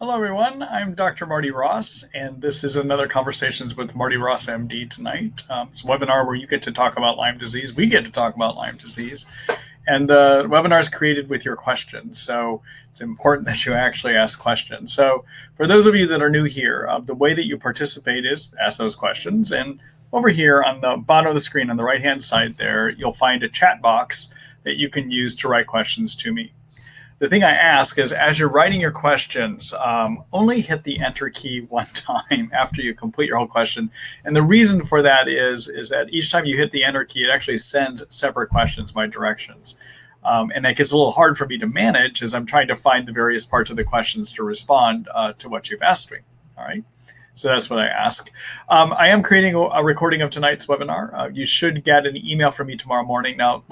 Hello, everyone. I'm Dr. Marty Ross, and this is another Conversations with Marty Ross MD tonight. It's a webinar where you get to talk about Lyme disease. We get to talk about Lyme disease. And the webinar is created with your questions. So it's important that you actually ask questions. So for those of you that are new here, the way that you participate is ask those questions. And over here on the bottom of the screen on the right-hand side there, you'll find a chat box that you can use to write questions to me. The thing I ask is, as you're writing your questions, only hit the enter key one time after you complete your whole question. And the reason for that is that each time you hit the enter key, it actually sends separate questions by directions. And that gets a little hard for me to manage as I'm trying to find the various parts of the questions to respond to what you've asked me. All right. So that's what I ask. I am creating a recording of tonight's webinar. You should get an email from me tomorrow morning. Now,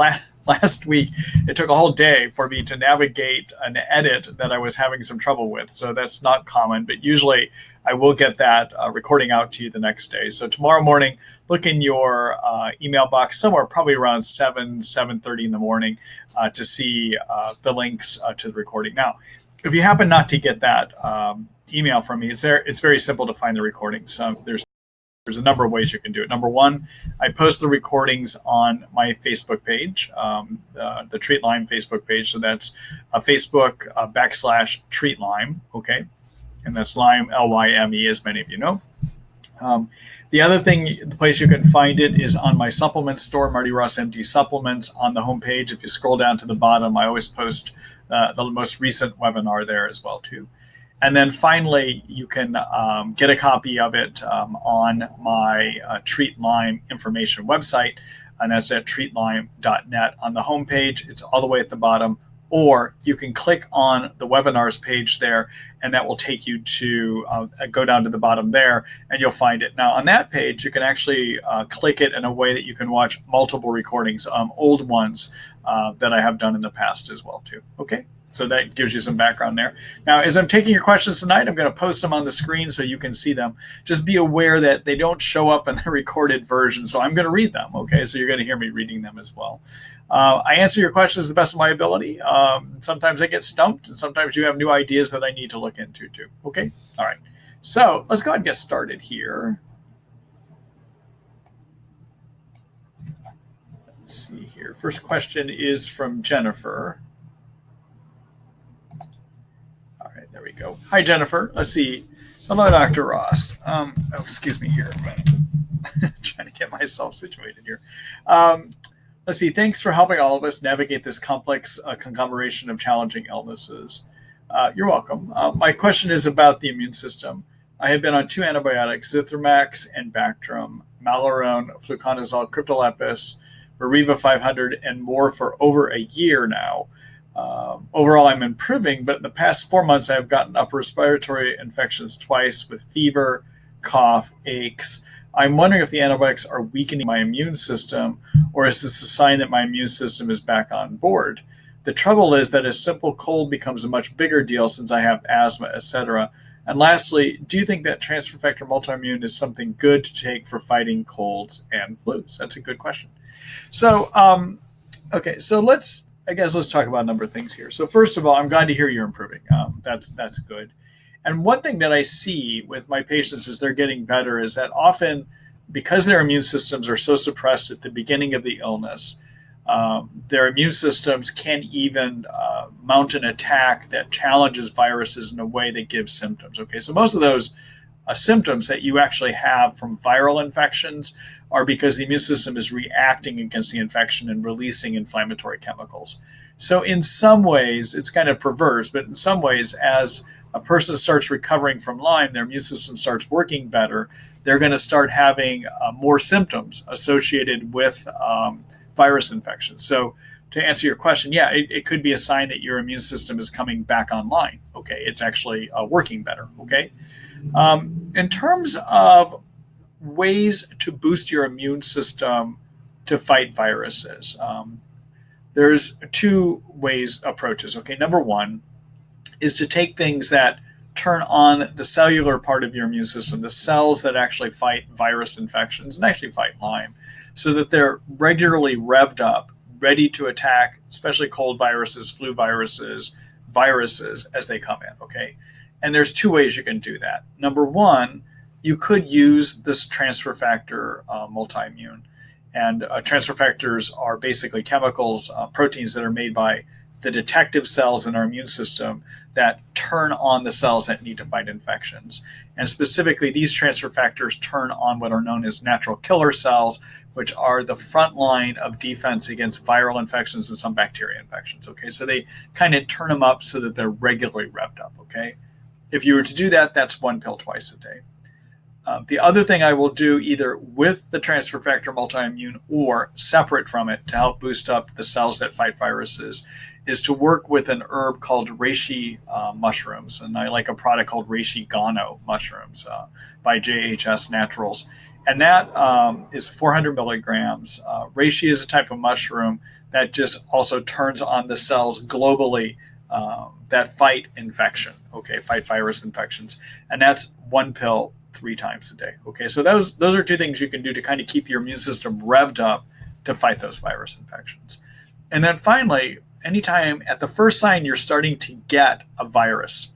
last week, it took a whole day for me to navigate an edit that I was having some trouble with. So that's not common, but usually I will get that recording out to you the next day. So tomorrow morning, look in your email box somewhere probably around 7:30 in the morning to see the links to the recording. Now, if you happen not to get that email from me, it's very simple to find the recordings. There's a number of ways you can do it. Number one, I post the recordings on my Facebook page, the Treat Lyme Facebook page. So that's Facebook /Treat Lyme. Okay. And that's Lyme, Lyme, as many of you know. The other thing, the place you can find it is on my supplement store, Marty Ross MD Supplements, on the homepage. If you scroll down to the bottom, I always post the most recent webinar there as well too. And then finally, you can get a copy of it on my Treat Lyme information website, and that's at treatlyme.net. On the homepage, it's all the way at the bottom, or you can click on the webinars page there, and that will take you to go down to the bottom there, and you'll find it. Now, on that page, you can actually click it in a way that you can watch multiple recordings, old ones that I have done in the past as well too. Okay. So that gives you some background there. Now, as I'm taking your questions tonight, I'm going to post them on the screen so you can see them. Just be aware that they don't show up in the recorded version, so I'm going to read them, okay? So you're going to hear me reading them as well. I answer your questions to the best of my ability. Sometimes I get stumped, and sometimes you have new ideas that I need to look into too, okay? All right. So let's go ahead and get started here. Let's see here. First question is from Jennifer. There we go. Hi, Jennifer. Let's see. Hello, Dr. Ross. Excuse me here. I'm trying to get myself situated here. Let's see. Thanks for helping all of us navigate this complex conglomeration of challenging illnesses. You're welcome. My question is about the immune system. I have been on 2 antibiotics, Zithromax and Bactrim, Malarone, fluconazole, Cryptolepis, Mariva 500, and more for over a year now. Overall, I'm improving, but in the past 4 months, I've gotten upper respiratory infections twice with fever, cough, aches. I'm wondering if the antibiotics are weakening my immune system, or is this a sign that my immune system is back on board? The trouble is that a simple cold becomes a much bigger deal since I have asthma, etc. And lastly, do you think that transfer factor multiimmune is something good to take for fighting colds and flus? That's a good question. So, okay, so let's talk about a number of things here. So first of all, I'm glad to hear you're improving. That's good. And one thing that I see with my patients as they're getting better is that often, because their immune systems are so suppressed at the beginning of the illness, their immune systems can't even mount an attack that challenges viruses in a way that gives symptoms. Okay, so most of those symptoms that you actually have from viral infections are because the immune system is reacting against the infection and releasing inflammatory chemicals. So in some ways, it's kind of perverse, but in some ways, as a person starts recovering from Lyme, their immune system starts working better, they're going to start having more symptoms associated with virus infections. So to answer your question, yeah, it could be a sign that your immune system is coming back online. Okay, it's actually working better. Okay. In terms of ways to boost your immune system to fight viruses, there's 2 approaches. Okay, number one is to take things that turn on the cellular part of your immune system, the cells that actually fight virus infections and actually fight Lyme, so that they're regularly revved up, ready to attack, especially cold viruses, flu viruses, as they come in. Okay. And there's two ways you can do that. Number one, you could use this transfer factor multi-immune. And transfer factors are basically chemicals, proteins that are made by the detective cells in our immune system that turn on the cells that need to fight infections. And specifically, these transfer factors turn on what are known as natural killer cells, which are the front line of defense against viral infections and some bacteria infections. Okay, so they kind of turn them up so that they're regularly revved up. Okay, if you were to do that, that's one pill twice a day. The other thing I will do either with the transfer factor multi-immune or separate from it to help boost up the cells that fight viruses is to work with an herb called reishi mushrooms. And I like a product called reishi gano mushrooms by JHS Naturals. And that is 400 milligrams. Reishi is a type of mushroom that just also turns on the cells globally that fight infection, okay, fight virus infections. And that's one pill 3 times a day. Okay, so those are two things you can do to kind of keep your immune system revved up to fight those virus infections. And then finally, anytime at the first sign you're starting to get a virus,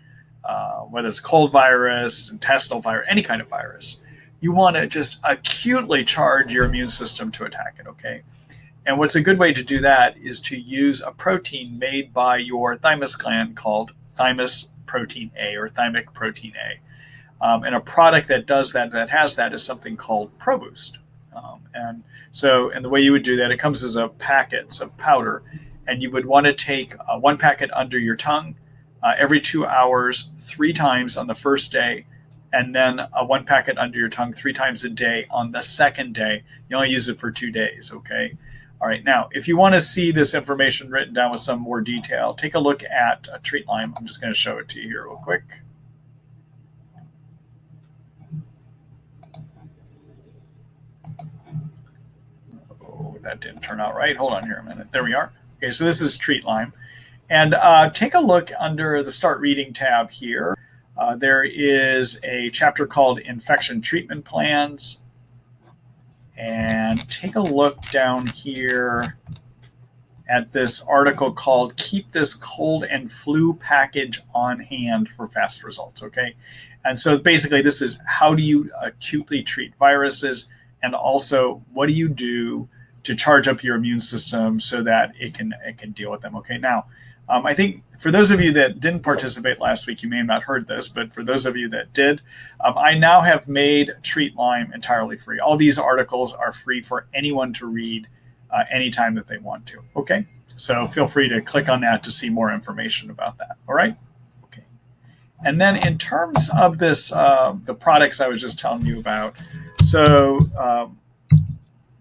whether it's cold virus, intestinal virus, any kind of virus, you want to just acutely charge your immune system to attack it, okay? And what's a good way to do that is to use a protein made by your thymus gland called thymus protein A or thymic protein A. And a product that does that, that has that, is something called ProBoost. And the way you would do that, it comes as a packets of powder, and you would want to take one packet under your tongue every 2 hours, 3 times on the first day, and then one packet under your tongue 3 times a day on the second day. You only use it for 2 days, okay? All right, now, if you want to see this information written down with some more detail, take a look at Treat Lyme. I'm just going to show it to you here real quick. That didn't turn out right. Hold on here a minute. There we are. Okay, so this is Treat Lyme. And take a look under the Start Reading tab here. There is a chapter called Infection Treatment Plans. And take a look down here at this article called Keep This Cold and Flu Package on Hand for Fast Results, okay? And so basically this is how do you acutely treat viruses, and also what do you do to charge up your immune system so that it can deal with them. Okay, now I think for those of you that didn't participate last week, you may have not heard this, but for those of you that did, I now have made Treat Lyme entirely free. All these articles are free for anyone to read anytime that they want to. Okay, so feel free to click on that to see more information about that. All right. Okay, and then in terms of this, the products I was just telling you about. So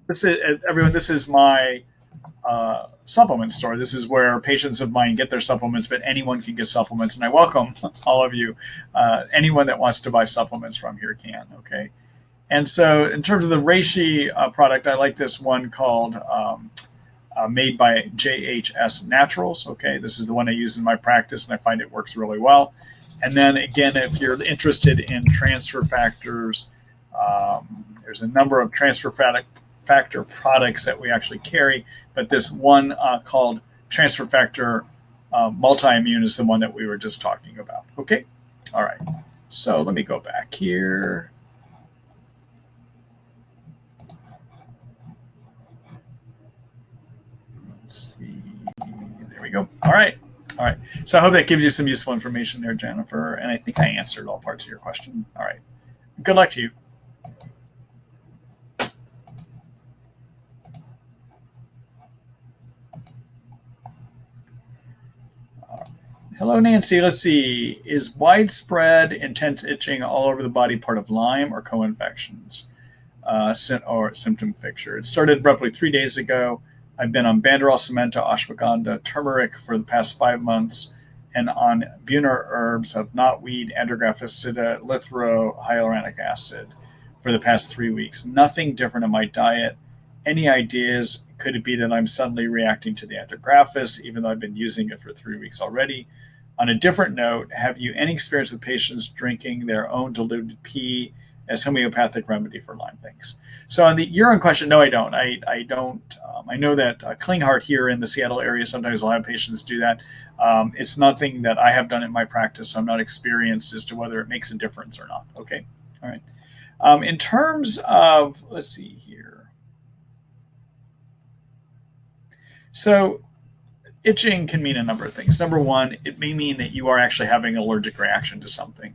this is my supplement store. This is where patients of mine get their supplements, but anyone can get supplements. And I welcome all of you. Anyone that wants to buy supplements from here can, okay? And so in terms of the reishi product, I like this one called made by JHS Naturals, okay? This is the one I use in my practice, and I find it works really well. And then again, if you're interested in transfer factors, there's a number of transfer factor products that we actually carry, but this one called transfer factor multi-immune is the one that we were just talking about. Okay, all right, so let me go back here. Let's see, there we go. All right, so I hope that gives you some useful information there, Jennifer, and I think I answered all parts of your question. All right, good luck to you. Hello, Nancy. Let's see. Is widespread intense itching all over the body part of Lyme or co-infections or symptom picture? It started roughly 3 days ago. I've been on Banderol, Cementa, ashwagandha, turmeric for the past 5 months, and on Buhner herbs of knotweed, andrographis acida, lithro, hyaluronic acid for the past 3 weeks. Nothing different in my diet. Any ideas? Could it be that I'm suddenly reacting to the andrographis, even though I've been using it for 3 weeks already? On a different note, have you any experience with patients drinking their own diluted pee as homeopathic remedy for Lyme things. So on the urine question, no, I don't. I don't. I know that Klinghardt here in the Seattle area sometimes will have patients do that. It's nothing that I have done in my practice, so I'm not experienced as to whether it makes a difference or not. Okay, all right. In terms of, let's see here. So itching can mean a number of things. Number one, it may mean that you are actually having an allergic reaction to something.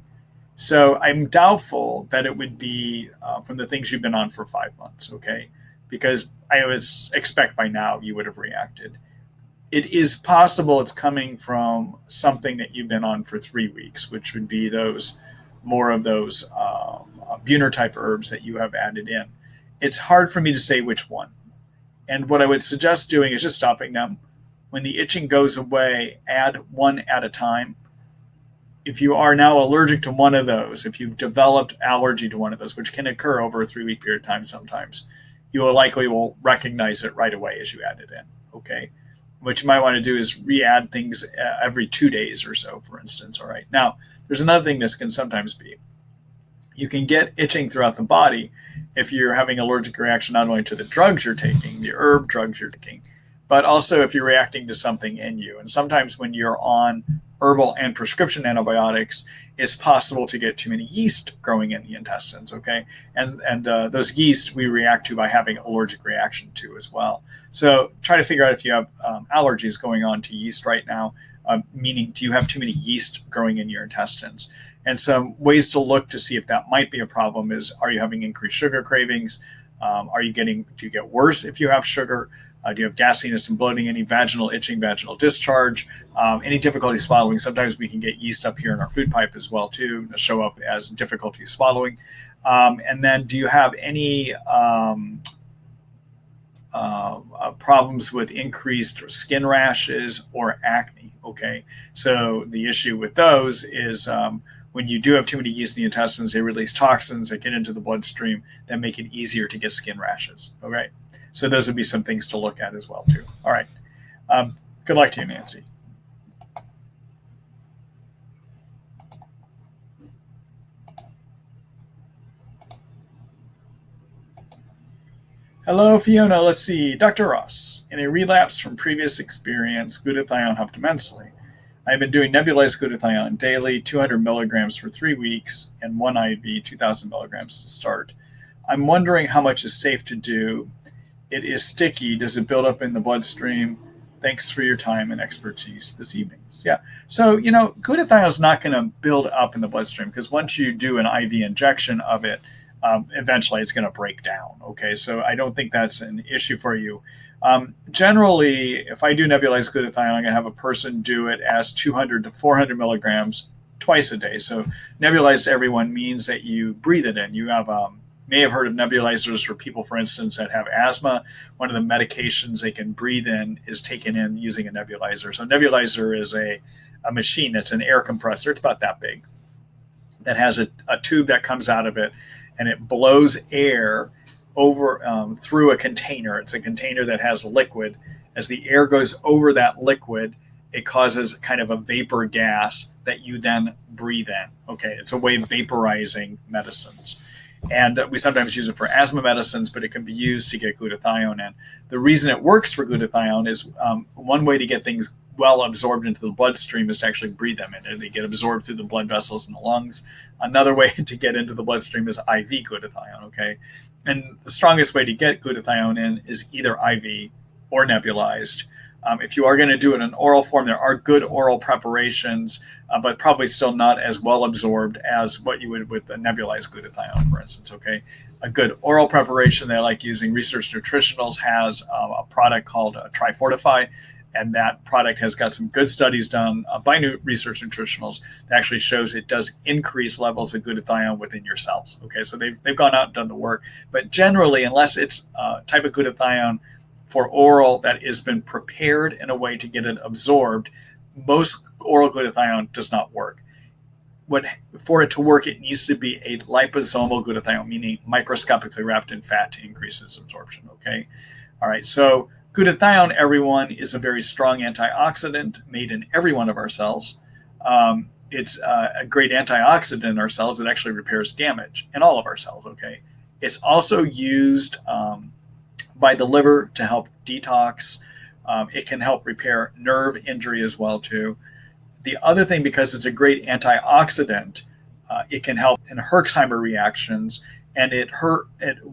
So I'm doubtful that it would be from the things you've been on for 5 months, okay? Because I would expect by now you would have reacted. It is possible it's coming from something that you've been on for 3 weeks, which would be more of those Buhner type herbs that you have added in. It's hard for me to say which one. And what I would suggest doing is just stopping them. When the itching goes away, add one at a time. If you are now allergic to one of those, if you've developed allergy to one of those, which can occur over a 3-week period of time sometimes, you will recognize it right away as you add it in, okay? What you might want to do is re-add things every 2 days or so, for instance, all right? Now, there's another thing this can sometimes be. You can get itching throughout the body if you're having an allergic reaction not only to the drugs you're taking, the herb drugs you're taking, but also if you're reacting to something in you. And sometimes when you're on herbal and prescription antibiotics, it's possible to get too many yeast growing in the intestines, okay? And those yeast we react to by having an allergic reaction to as well. So try to figure out if you have allergies going on to yeast right now, meaning do you have too many yeast growing in your intestines? And some ways to look to see if that might be a problem is, are you having increased sugar cravings? Do you get worse if you have sugar? Do you have gasiness and bloating, any vaginal itching, vaginal discharge, any difficulty swallowing? Sometimes we can get yeast up here in our food pipe as well, too, that show up as difficulty swallowing. And then do you have any problems with increased skin rashes or acne? Okay, so the issue with those is when you do have too many yeast in the intestines, they release toxins that get into the bloodstream that make it easier to get skin rashes. All right. So those would be some things to look at as well, too. All right. Good luck to you, Nancy. Hello, Fiona. Let's see. Dr. Ross, in a relapse from previous experience, glutathione helped immensely. I've been doing nebulized glutathione daily, 200 milligrams for 3 weeks, and one IV, 2,000 milligrams to start. I'm wondering how much is safe to do. It is sticky. Does it build up in the bloodstream? Thanks for your time and expertise this evening. Yeah. So, glutathione is not going to build up in the bloodstream because once you do an IV injection of it, eventually it's going to break down. Okay. So I don't think that's an issue for you. Generally, if I do nebulized glutathione, I'm going to have a person do it as 200 to 400 milligrams twice a day. So nebulized to everyone means that you breathe it in. You may have heard of nebulizers for people, for instance, that have asthma. One of the medications they can breathe in is taken in using a nebulizer. So a nebulizer is a machine that's an air compressor. It's about that big, that has a tube that comes out of it, and it blows air over through a container. It's a container that has liquid. As the air goes over that liquid, it causes kind of a vapor gas that you then breathe in. Okay, it's a way of vaporizing medicines. And we sometimes use it for asthma medicines, but it can be used to get glutathione in. The reason it works for glutathione is one way to get things well absorbed into the bloodstream is to actually breathe them in. They get absorbed through the blood vessels in the lungs. Another way to get into the bloodstream is IV glutathione, okay? And the strongest way to get glutathione in is either IV or nebulized. If you are going to do it in an oral form, there are good oral preparations, but probably still not as well absorbed as what you would with the nebulized glutathione, for instance, okay? A good oral preparation that I like using, Research Nutritionals has a product called Trifortify, and that product has got some good studies done by Research Nutritionals that actually shows it does increase levels of glutathione within your cells, okay? So they've gone out and done the work, but generally, unless it's a type of glutathione for oral that has been prepared in a way to get it absorbed, most oral glutathione does not work. For it to work, it needs to be a liposomal glutathione, meaning microscopically wrapped in fat to increase its absorption, okay? All right, so glutathione, everyone, is a very strong antioxidant made in every one of our cells. It's a great antioxidant in our cells. It actually repairs damage in all of our cells. Okay, it's also used by the liver to help detox. It can help repair nerve injury as well too. The other thing, because it's a great antioxidant, it can help in Herxheimer reactions, and it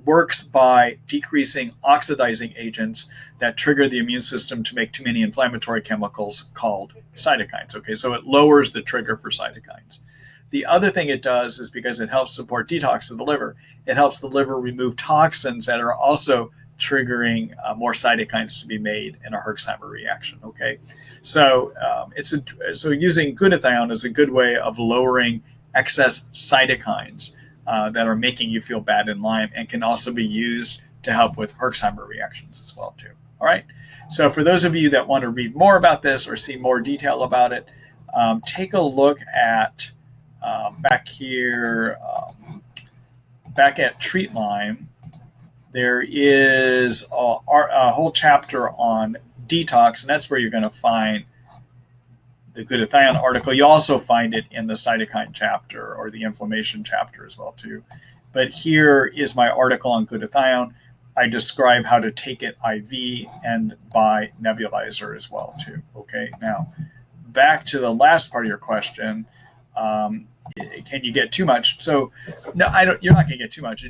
works by decreasing oxidizing agents that trigger the immune system to make too many inflammatory chemicals called cytokines. Okay, so it lowers the trigger for cytokines. The other thing it does is because it helps support detox of the liver, it helps the liver remove toxins that are also triggering more cytokines to be made in a Herxheimer reaction. Okay, so so using glutathione is a good way of lowering excess cytokines that are making you feel bad in Lyme, and can also be used to help with Herxheimer reactions as well too. All right. So for those of you that want to read more about this or see more detail about it, take a look at back here, back at Treat Lyme. There is a whole chapter on detox, and that's where you're going to find the glutathione article. You also find it in the cytokine chapter or the inflammation chapter as well too. But here is my article on glutathione. I describe how to take it IV and by nebulizer as well too. Okay, now back to the last part of your question. Can you get too much? So no, I don't. You're not going to get too much.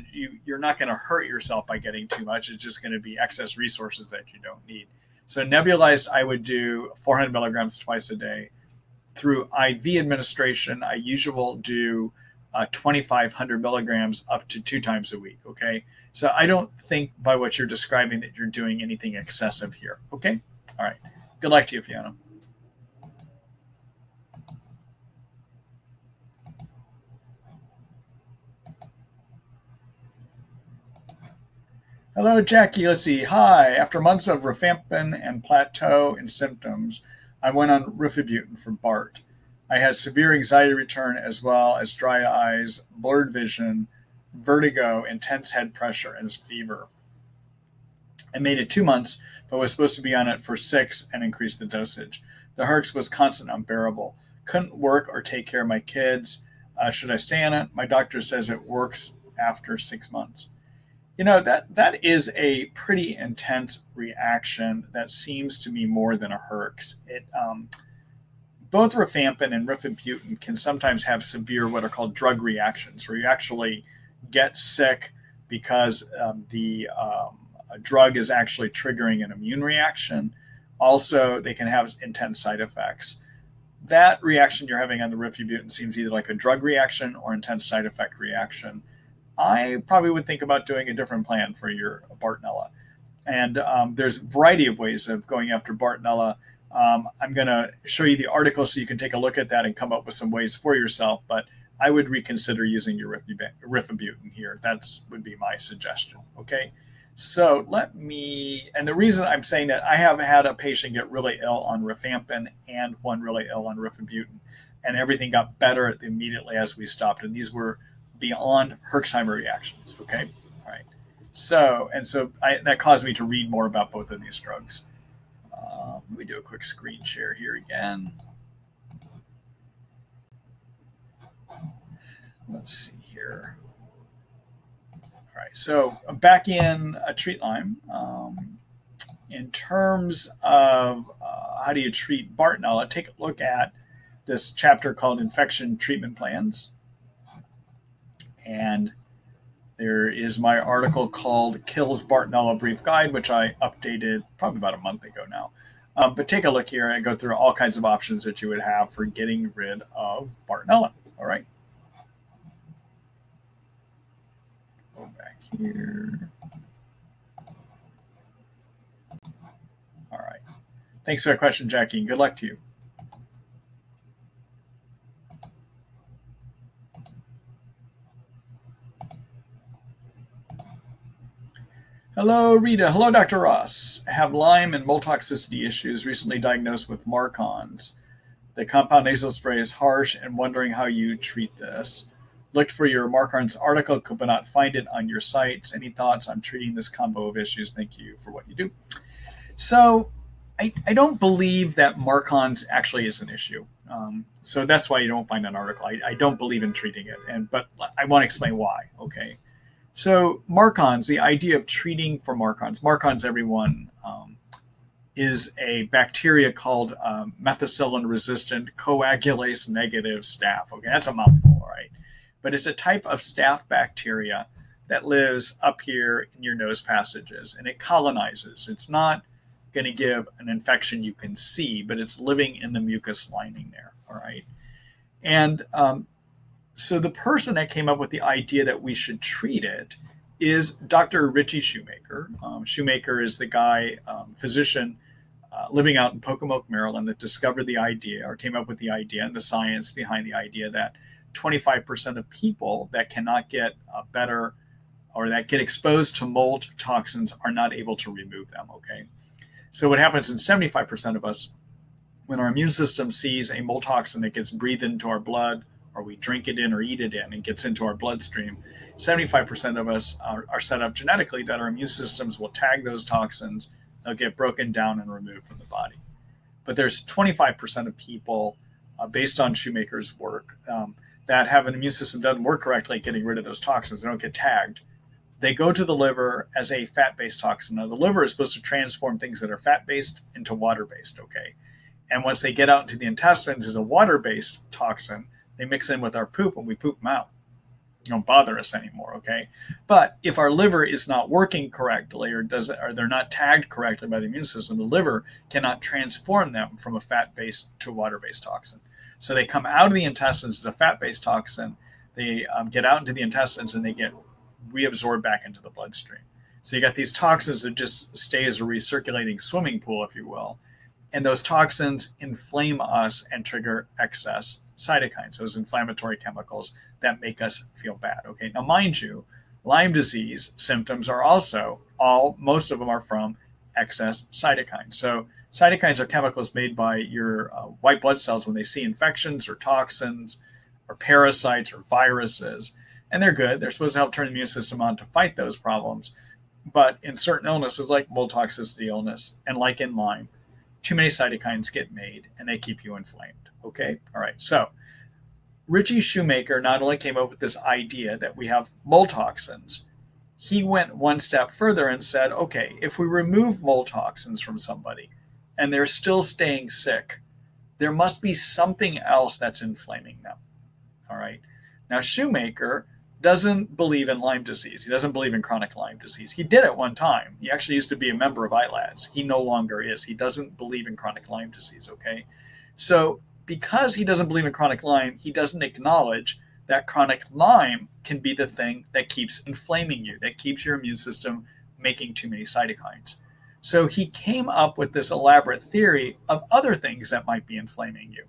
You're not going to hurt yourself by getting too much. It's just going to be excess resources that you don't need. So nebulized, I would do 400 milligrams twice a day. Through IV administration, I usually do 2,500 milligrams up to 2 times a week. Okay, so I don't think by what you're describing that you're doing anything excessive here. Okay, all right. Good luck to you, Fiona. Hello, Jackie. Let's see. Hi. After months of rifampin and plateau in symptoms, I went on rifabutin for BART. I had severe anxiety return as well as dry eyes, blurred vision, vertigo, intense head pressure, and fever. I made it 2 months, but was supposed to be on it for 6 and increased the dosage. The Herx was constant unbearable. Couldn't work or take care of my kids. Should I stay on it? My doctor says it works after 6 months. That is a pretty intense reaction that seems to me more than a Herx. Both rifampin and rifabutin can sometimes have severe what are called drug reactions, where you actually get sick because the drug is actually triggering an immune reaction. Also, they can have intense side effects. That reaction you're having on the rifabutin seems either like a drug reaction or intense side effect reaction. I probably would think about doing a different plan for your Bartonella. And there's a variety of ways of going after Bartonella. I'm going to show you the article so you can take a look at that and come up with some ways for yourself. But I would reconsider using your rifabutin here. That would be my suggestion. Okay. So and the reason I'm saying that, I have had a patient get really ill on rifampin and one really ill on rifabutin, and everything got better immediately as we stopped. And these were beyond Herxheimer reactions. Okay. All right. So that caused me to read more about both of these drugs. Let me do a quick screen share here again. Let's see here. All right. So back in Treat Lyme. In terms of how do you treat Bartonella, take a look at this chapter called Infection Treatment Plans. And there is my article called Kills Bartonella Brief Guide, which I updated probably about a month ago now. But take a look here and go through all kinds of options that you would have for getting rid of Bartonella. All right. Go back here. All right. Thanks for that question, Jackie. Good luck to you. Hello, Rita. Hello, Dr. Ross. I have Lyme and mold toxicity issues, recently diagnosed with Marcons. The compound nasal spray is harsh and wondering how you treat this. Looked for your Marcons article, could not find it on your sites. Any thoughts on treating this combo of issues? Thank you for what you do. So I don't believe that Marcons actually is an issue. So that's why you don't find an article. I don't believe in treating it, but I want to explain why. Okay. So Marcons, the idea of treating for Marcons, everyone, is a bacteria called methicillin-resistant coagulase negative staph. Okay, that's a mouthful, right? But it's a type of staph bacteria that lives up here in your nose passages, and it colonizes. It's not going to give an infection you can see, but it's living in the mucus lining there, all right? And so the person that came up with the idea that we should treat it is Dr. Richie Shoemaker. Shoemaker is the guy, physician, living out in Pocomoke, Maryland, that discovered the idea or came up with the idea and the science behind the idea that 25% of people that cannot get better or that get exposed to mold toxins are not able to remove them, okay? So what happens in 75% of us, when our immune system sees a mold toxin that gets breathed into our blood, or we drink it in or eat it in and gets into our bloodstream, 75% of us are set up genetically that our immune systems will tag those toxins. They'll get broken down and removed from the body. But there's 25% of people, based on Shoemaker's work, that have an immune system that doesn't work correctly at getting rid of those toxins. They don't get tagged. They go to the liver as a fat-based toxin. Now, the liver is supposed to transform things that are fat-based into water-based, okay? And once they get out into the intestines as a water-based toxin, they mix in with our poop and we poop them out. They don't bother us anymore, okay? But if our liver is not working correctly or they're not tagged correctly by the immune system, the liver cannot transform them from a fat-based to a water-based toxin. So they come out of the intestines as a fat-based toxin. They get out into the intestines and they get reabsorbed back into the bloodstream. So you got these toxins that just stay as a recirculating swimming pool, if you will. And those toxins inflame us and trigger excess cytokines, those inflammatory chemicals that make us feel bad. Okay, now mind you, Lyme disease symptoms are also most of them are from excess cytokines. So cytokines are chemicals made by your white blood cells when they see infections or toxins or parasites or viruses, and they're good. They're supposed to help turn the immune system on to fight those problems. But in certain illnesses like mold toxicity illness and like in Lyme, too many cytokines get made and they keep you inflamed. Okay, all right. So Richie Shoemaker not only came up with this idea that we have mold toxins, he went one step further and said, okay, if we remove mold toxins from somebody and they're still staying sick, there must be something else that's inflaming them. All right. Now, Shoemaker doesn't believe in Lyme disease. He doesn't believe in chronic Lyme disease. He did at one time. He actually used to be a member of ILADS. He no longer is. He doesn't believe in chronic Lyme disease, okay? So because he doesn't believe in chronic Lyme, he doesn't acknowledge that chronic Lyme can be the thing that keeps inflaming you, that keeps your immune system making too many cytokines. So he came up with this elaborate theory of other things that might be inflaming you.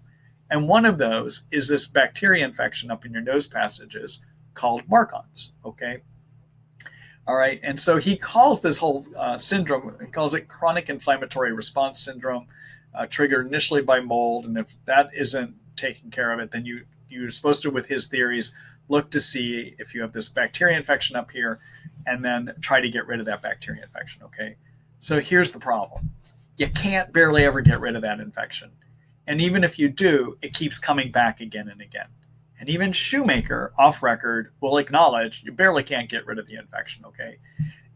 And one of those is this bacteria infection up in your nose passages called Marcons, okay? All right, and so he calls this whole syndrome, he calls it chronic inflammatory response syndrome, triggered initially by mold, and if that isn't taking care of it, then you're supposed to, with his theories, look to see if you have this bacteria infection up here, and then try to get rid of that bacteria infection, okay? So here's the problem. You can't barely ever get rid of that infection. And even if you do, it keeps coming back again and again. And even Shoemaker, off record, will acknowledge you barely can't get rid of the infection, okay?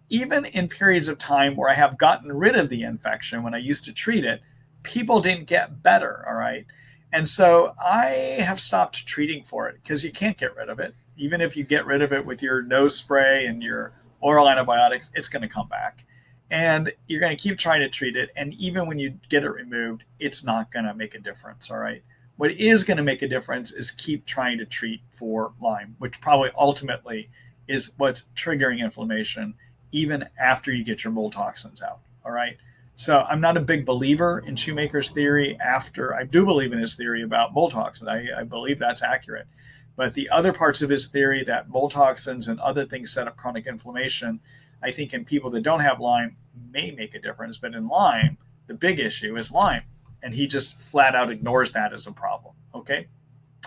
Even in periods of time where I have gotten rid of the infection when I used to treat it, people didn't get better, all right? And so I have stopped treating for it because you can't get rid of it. Even if you get rid of it with your nose spray and your oral antibiotics, it's going to come back. And you're going to keep trying to treat it. And even when you get it removed, it's not going to make a difference, all right? What is going to make a difference is keep trying to treat for Lyme, which probably ultimately is what's triggering inflammation even after you get your mold toxins out, all right? So I'm not a big believer in Shoemaker's theory I do believe in his theory about mold toxins. I believe that's accurate. But the other parts of his theory that mold toxins and other things set up chronic inflammation, I think in people that don't have Lyme may make a difference. But in Lyme, the big issue is Lyme. And he just flat out ignores that as a problem. Okay?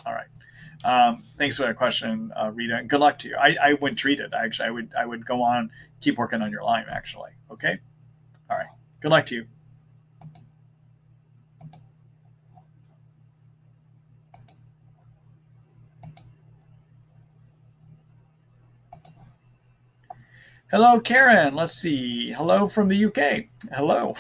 All right. Thanks for that question, Rita. And good luck to you. I wouldn't treat it. Actually, I would go on, keep working on your Lyme, actually. Okay? All right. Good luck to you. Hello, Karen. Let's see. Hello from the UK. Hello.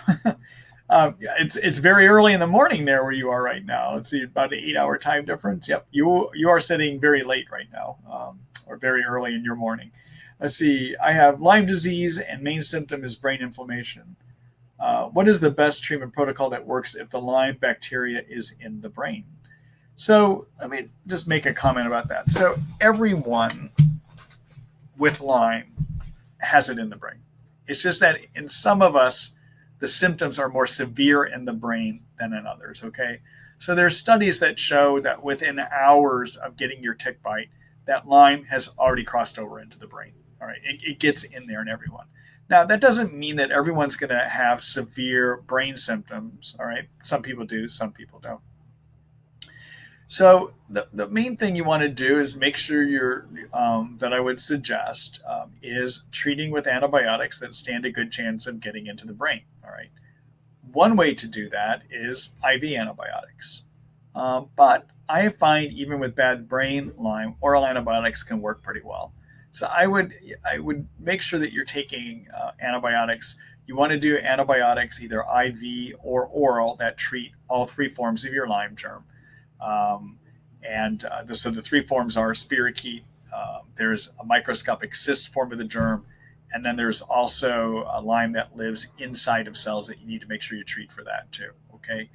It's very early in the morning there where you are right now. Let's see, about an 8 hour time difference. Yep, you are sitting very late right now, or very early in your morning. Let's see. I have Lyme disease, and main symptom is brain inflammation. What is the best treatment protocol that works if the Lyme bacteria is in the brain? So let me just make a comment about that. So everyone with Lyme has it in the brain. It's just that in some of us, the symptoms are more severe in the brain than in others. Okay. So there's studies that show that within hours of getting your tick bite, that Lyme has already crossed over into the brain. All right. It gets in there in everyone. Now, that doesn't mean that everyone's going to have severe brain symptoms. All right. Some people do, some people don't. So the main thing you want to do is make sure that I would suggest is treating with antibiotics that stand a good chance of getting into the brain. All right. One way to do that is IV antibiotics. But I find even with bad brain Lyme, oral antibiotics can work pretty well. So I would make sure that you're taking antibiotics. You want to do antibiotics either IV or oral that treat all three forms of your Lyme germ. So the three forms are spirochete. There's a microscopic cyst form of the germ, and then there's also a Lyme that lives inside of cells that you need to make sure you treat for that too. Okay,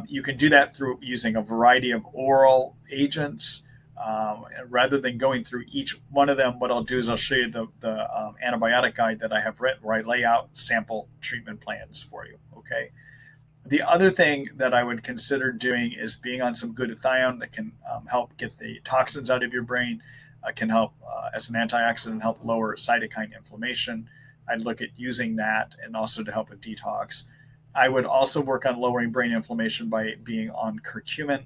you can do that through using a variety of oral agents. Rather than going through each one of them, what I'll do is I'll show you the antibiotic guide that I have written, where I lay out sample treatment plans for you. Okay. The other thing that I would consider doing is being on some glutathione that can help get the toxins out of your brain, can help as an antioxidant, help lower cytokine inflammation. I'd look at using that and also to help with detox. I would also work on lowering brain inflammation by being on curcumin.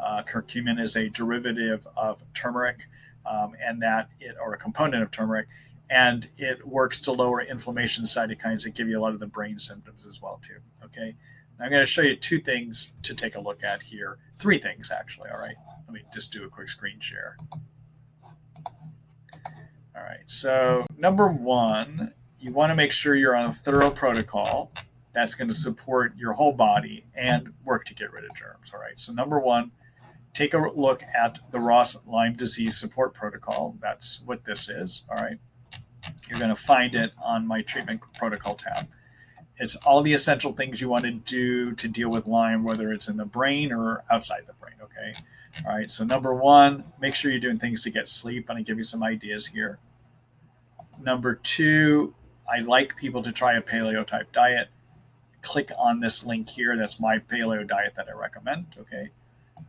Curcumin is a derivative of turmeric, or a component of turmeric, and it works to lower inflammation cytokines that give you a lot of the brain symptoms as well too. Okay. I'm going to show you two things to take a look at here. Three things, actually. All right. Let me just do a quick screen share. All right. So, number one, you want to make sure you're on a thorough protocol that's going to support your whole body and work to get rid of germs. All right. So, number one, take a look at the Ross Lyme disease support protocol. That's what this is. All right. You're going to find it on my treatment protocol tab. It's all the essential things you want to do to deal with Lyme, whether it's in the brain or outside the brain. Okay. All right. So number one, make sure you're doing things to get sleep. I'm going to give you some ideas here. Number two, I like people to try a paleo type diet. Click on this link here. That's my paleo diet that I recommend. Okay.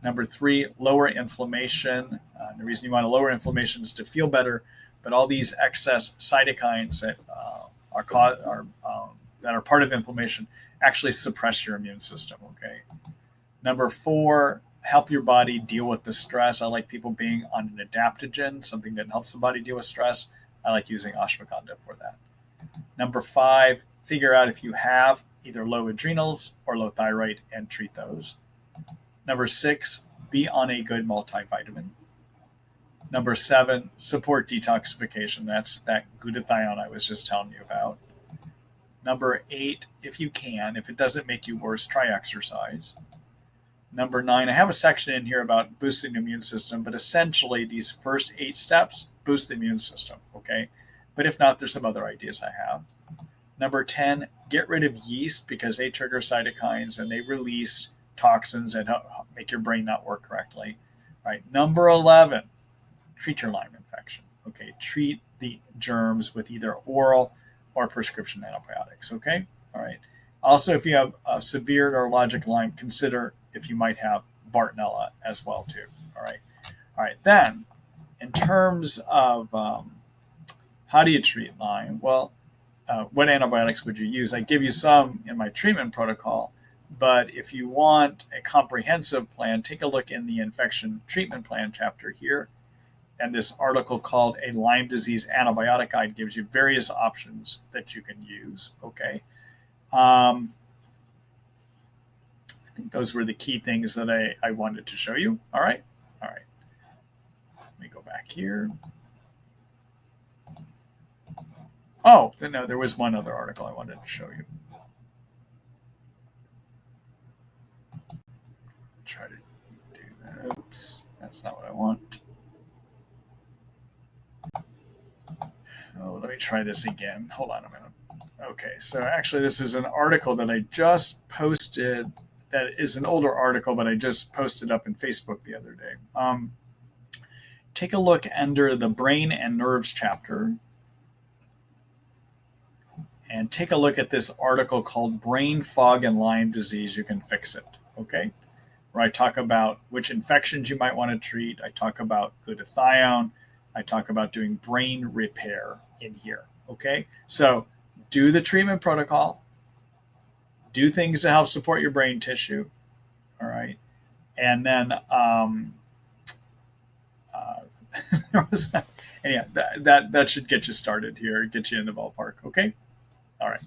Number three, lower inflammation. The reason you want to lower inflammation is to feel better, but all these excess cytokines that that are part of inflammation actually suppress your immune system. Okay. Number four, help your body deal with the stress. I like people being on an adaptogen, something that helps the body deal with stress. I like using ashwagandha for that. Number five, figure out if you have either low adrenals or low thyroid and treat those. Number six, be on a good multivitamin. Number seven, support detoxification. That's that glutathione I was just telling you about. Number eight, if you can, if it doesn't make you worse, try exercise. Number nine, I have a section in here about boosting the immune system, but essentially these first 8 steps boost the immune system, okay? But if not, there's some other ideas I have. Number 10, get rid of yeast because they trigger cytokines and they release toxins and make your brain not work correctly. All right, number 11, treat your Lyme infection, okay? Treat the germs with either oral or prescription antibiotics, okay? All right. Also, if you have severe neurologic Lyme, consider if you might have Bartonella as well too. All right. All right. Then, in terms of how do you treat Lyme? Well, what antibiotics would you use? I give you some in my treatment protocol, but if you want a comprehensive plan, take a look in the infection treatment plan chapter here. And this article called A Lyme Disease Antibiotic Guide gives you various options that you can use. Okay. I think those were the key things that I wanted to show you. All right. All right. Let me go back here. Oh, no, there was one other article I wanted to show you. Try to do that. Oops, that's not what I want. Oh, let me try this again. Hold on a minute. Okay, so actually, this is an article that I just posted. That is an older article, but I just posted up in Facebook the other day. Take a look under the brain and nerves chapter, and take a look at this article called Brain Fog and Lyme Disease. You can fix it. Okay, where I talk about which infections you might want to treat. I talk about glutathione. I talk about doing brain repair in here. Okay, so do the treatment protocol, do things to help support your brain tissue. All right, and then and yeah, that should get you started here, get you in the ballpark. Okay, all right.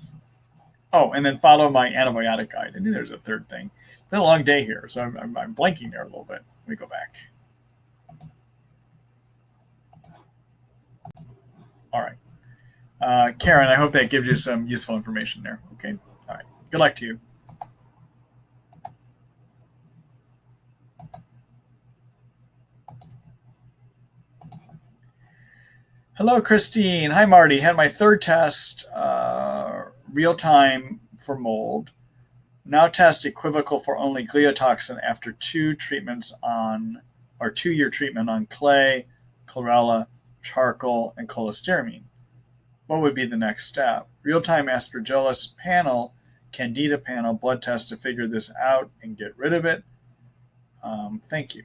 Oh, and then follow my antibiotic guide. I knew there's a third thing. It's been a long day here, so I'm blanking there a little bit. Let me go back. All right. Karen, I hope that gives you some useful information there. Okay. All right. Good luck to you. Hello, Christine. Hi, Marty. Had my third test real time for mold. Now test equivocal for only gliotoxin after 2-year treatment on clay, chlorella, charcoal, and cholestyramine. What would be the next step? Real-time aspergillus panel, candida panel, blood test to figure this out and get rid of it. Thank you.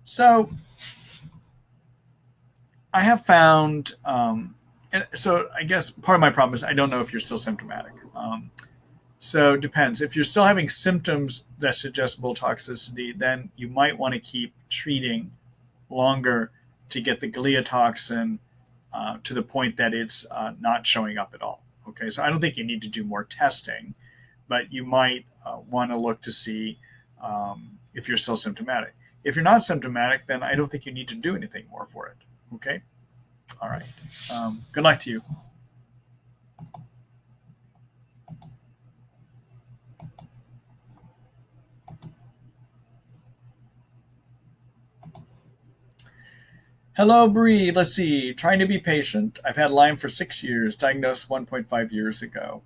So I have found, and so I guess part of my problem is I don't know if you're still symptomatic. So it depends. If you're still having symptoms that suggest bull toxicity, then you might want to keep treating longer to get the gliotoxin to the point that it's not showing up at all. Okay, so I don't think you need to do more testing, but you might want to look to see if you're still symptomatic. If you're not symptomatic, then I don't think you need to do anything more for it. Okay, all right. Good luck to you. Hello, Bree. Let's see. Trying to be patient. I've had Lyme for 6 years, diagnosed 1.5 years ago.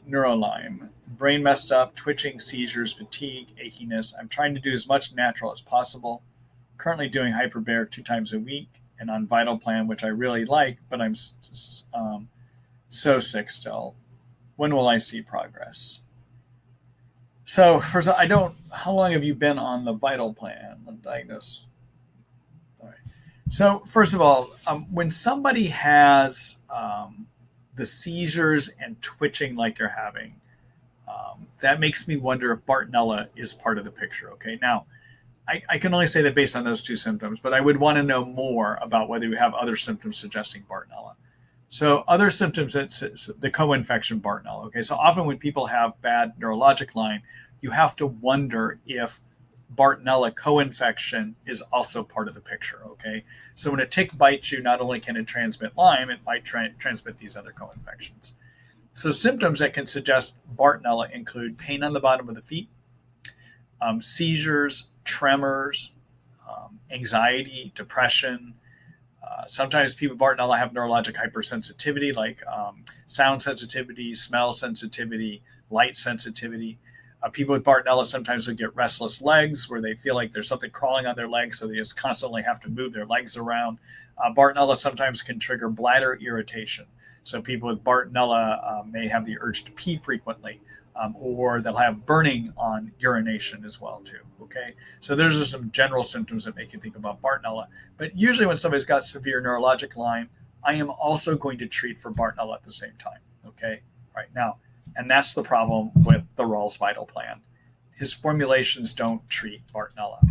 Neuro-Lyme. Brain messed up, twitching, seizures, fatigue, achiness. I'm trying to do as much natural as possible. Currently doing hyperbaric 2 times a week and on Vital Plan, which I really like, but I'm so sick still. When will I see progress? So, first, I don't. How long have you been on the Vital Plan? I'm diagnosed. All right. So, first of all, when somebody has the seizures and twitching like you're having, that makes me wonder if Bartonella is part of the picture. Okay, now I can only say that based on those 2 symptoms, but I would want to know more about whether you have other symptoms suggesting Bartonella. So other symptoms, it's the co-infection Bartonella. Okay, so often when people have bad neurologic Lyme, you have to wonder if Bartonella co-infection is also part of the picture. Okay, so when a tick bites you, not only can it transmit Lyme, it might transmit these other co-infections. So symptoms that can suggest Bartonella include pain on the bottom of the feet, seizures, tremors, anxiety, depression. Sometimes people with Bartonella have neurologic hypersensitivity, like sound sensitivity, smell sensitivity, light sensitivity. People with Bartonella sometimes will get restless legs, where they feel like there's something crawling on their legs, so they just constantly have to move their legs around. Bartonella sometimes can trigger bladder irritation. So people with Bartonella may have the urge to pee frequently, or they'll have burning on urination as well too. Okay, so those are some general symptoms that make you think about Bartonella. But usually, when somebody's got severe neurologic Lyme, I am also going to treat for Bartonella at the same time. Okay, right now, and that's the problem with the Rawls Vital Plan. His formulations don't treat Bartonella,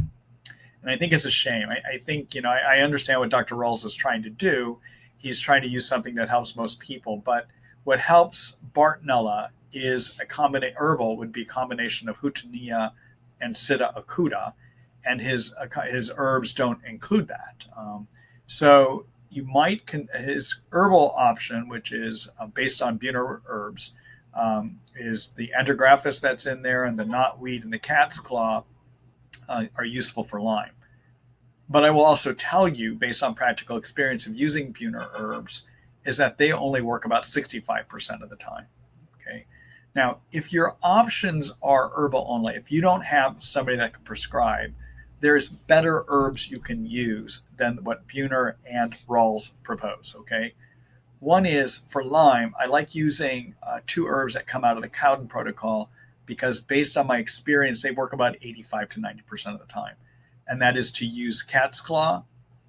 and I think it's a shame. I think I understand what Dr. Rawls is trying to do. He's trying to use something that helps most people, but what helps Bartonella is a combination herbal would be a combination of Houttenia and Sitta acuta, and his herbs don't include that. So you might his herbal option, which is based on Buhner herbs, is the andrographis that's in there, and the knotweed and the cat's claw are useful for Lyme. But I will also tell you, based on practical experience of using Buhner herbs, is that they only work about 65% of the time. Okay. Now, if your options are herbal only, if you don't have somebody that can prescribe, there's better herbs you can use than what Buhner and Rawls propose. Okay. One is for Lyme, I like using two herbs that come out of the Cowden protocol because, based on my experience, they work about 85 to 90% of the time. And that is to use cat's claw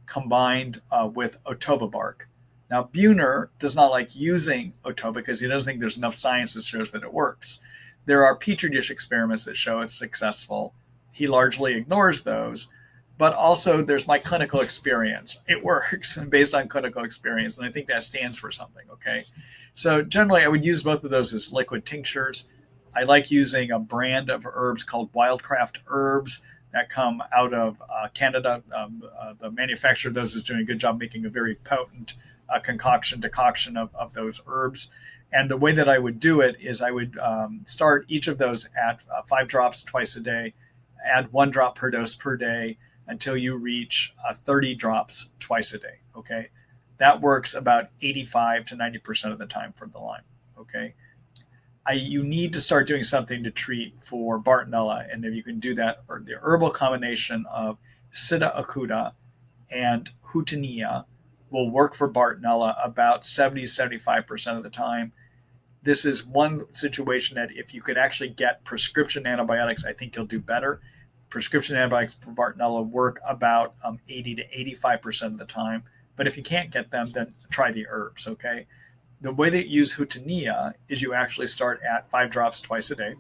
combined with Otoba bark. Now, Buhner does not like using Otoba because he doesn't think there's enough science that shows that it works. There are petri dish experiments that show it's successful. He largely ignores those. But also, there's my clinical experience. It works, and based on clinical experience, and I think that stands for something. Okay, so generally, I would use both of those as liquid tinctures. I like using a brand of herbs called Wildcraft Herbs that come out of Canada. The manufacturer of those is doing a good job making a very potent decoction of those herbs. And the way that I would do it is I would start each of those at 5 drops twice a day, add 1 drop per dose per day, until you reach 30 drops twice a day. Okay. That works about 85 to 90% of the time for the Lyme. Okay. You need to start doing something to treat for Bartonella. And if you can do that, or the herbal combination of Sida acuta and Houttenia will work for Bartonella about 70-75% of the time. This is one situation that if you could actually get prescription antibiotics, I think you'll do better. Prescription antibiotics for Bartonella work about 80 to 85% of the time. But if you can't get them, then try the herbs, okay? The way that you use Houttenia is you actually start at 5 drops twice a day,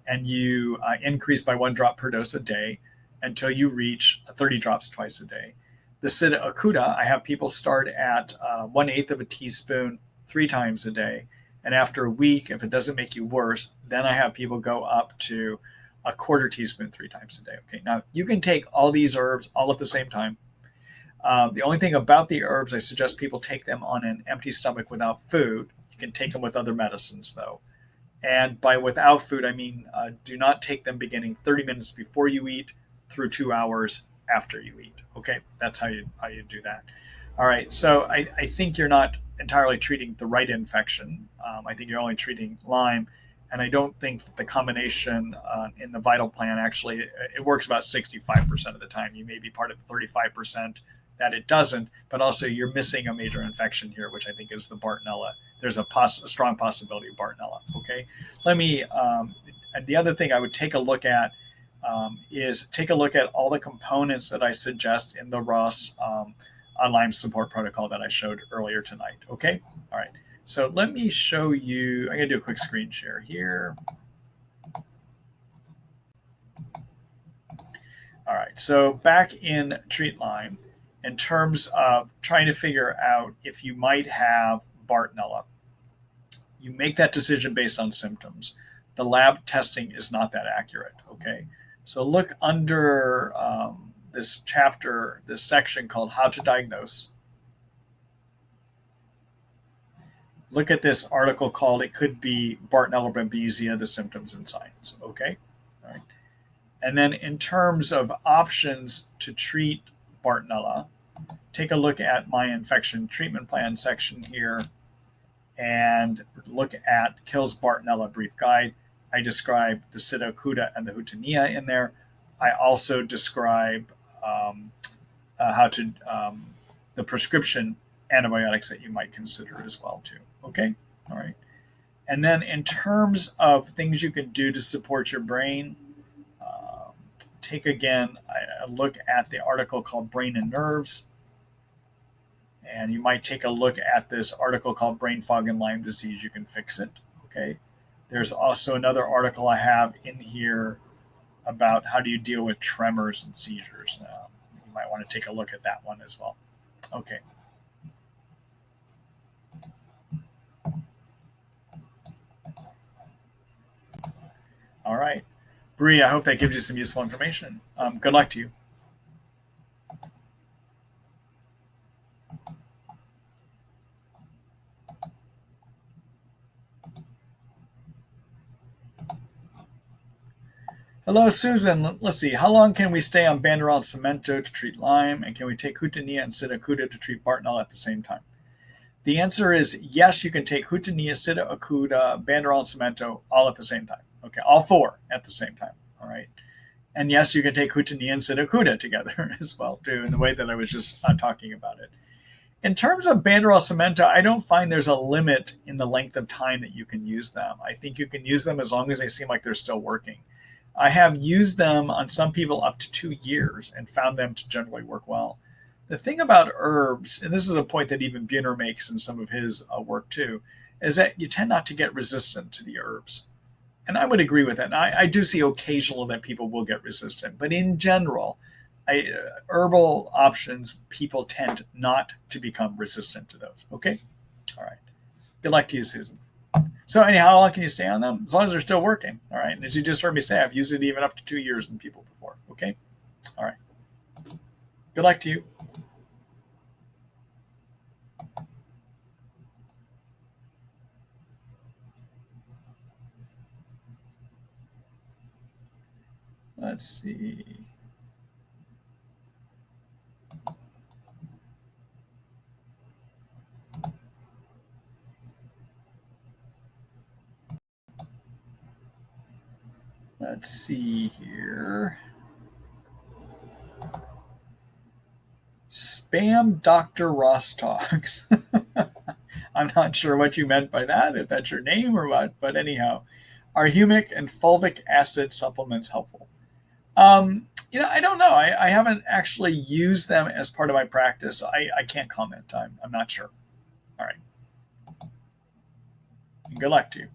and you increase by 1 drop per dose a day until you reach 30 drops twice a day. The Sida acuta, I have people start at 1/8 of a teaspoon 3 times a day. And after a week, if it doesn't make you worse, then I have people go up to a 1/4 teaspoon 3 times a day. Okay, now you can take all these herbs all at the same time. The only thing about the herbs, I suggest people take them on an empty stomach without food. You can take them with other medicines, though. And by without food, I mean do not take them beginning 30 minutes before you eat through 2 hours after you eat. Okay, that's how you do that. All right, so I think you're not entirely treating the right infection. I think you're only treating Lyme. And I don't think that the combination in the Vital Plan actually, it works about 65% of the time. You may be part of the 35% that it doesn't, but also you're missing a major infection here, which I think is the Bartonella. There's a strong possibility of Bartonella. Okay, and the other thing I would take a look at is take a look at all the components that I suggest in the Ross Lyme support protocol that I showed earlier tonight. Okay, all right. So let me show you, I'm going to do a quick screen share here. All right, so back in Treat Lyme, in terms of trying to figure out if you might have Bartonella, you make that decision based on symptoms. The lab testing is not that accurate, okay? So look under this chapter, this section called How to Diagnose. Look at this article called It Could Be Bartonella Babesia, the Symptoms and Signs. Okay. All right. And then in terms of options to treat Bartonella, take a look at my infection treatment plan section here and look at Kills Bartonella Brief Guide. I describe the Sida acuta and the Houttenia in there. I also describe the prescription antibiotics that you might consider as well too. Okay, all right. And then in terms of things you can do to support your brain, take again a look at the article called Brain and Nerves. And you might take a look at this article called Brain Fog and Lyme Disease, You Can Fix It. Okay. There's also another article I have in here about how do you deal with tremors and seizures. You might want to take a look at that one as well. Okay. All right. Bree, I hope that gives you some useful information. Good luck to you. Hello, Susan. Let's see. How long can we stay on Banderol and Cemento to treat Lyme? And can we take Hutania and Sitacuda to treat Bartonella at the same time? The answer is yes, you can take Hutania, Sitacuda, Banderol, and Cemento all at the same time. Okay, all four at the same time. All right. And yes, you can take Hutania and Sitacuda together as well, too, in the way that I was just talking about it. In terms of Banderol Cemento, I don't find there's a limit in the length of time that you can use them. I think you can use them as long as they seem like they're still working. I have used them on some people up to 2 years and found them to generally work well. The thing about herbs, and this is a point that even Buhner makes in some of his work too, is that you tend not to get resistant to the herbs. And I would agree with that. And I do see occasional that people will get resistant, but in general, herbal options, people tend not to become resistant to those. Okay? All right. Good luck to you, Susan. So anyhow, how long can you stay on them? As long as they're still working. All right. And as you just heard me say, I've used it even up to 2 years in people before. Okay. All right. Good luck to you. Let's see. Let's see here. Spam Dr. Ross Talks. I'm not sure what you meant by that, if that's your name or what, but anyhow, are humic and fulvic acid supplements helpful? I don't know. I haven't actually used them as part of my practice. I can't comment. I'm not sure. All right. Good luck to you.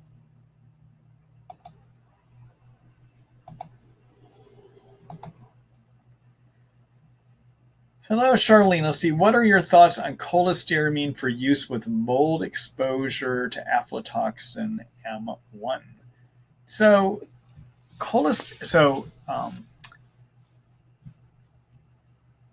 Hello, Charlene. Let's see. What are your thoughts on cholestyramine for use with mold exposure to aflatoxin M1? So,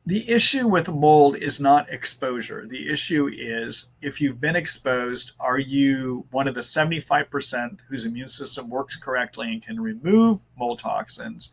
the issue with mold is not exposure. The issue is if you've been exposed, are you one of the 75% whose immune system works correctly and can remove mold toxins?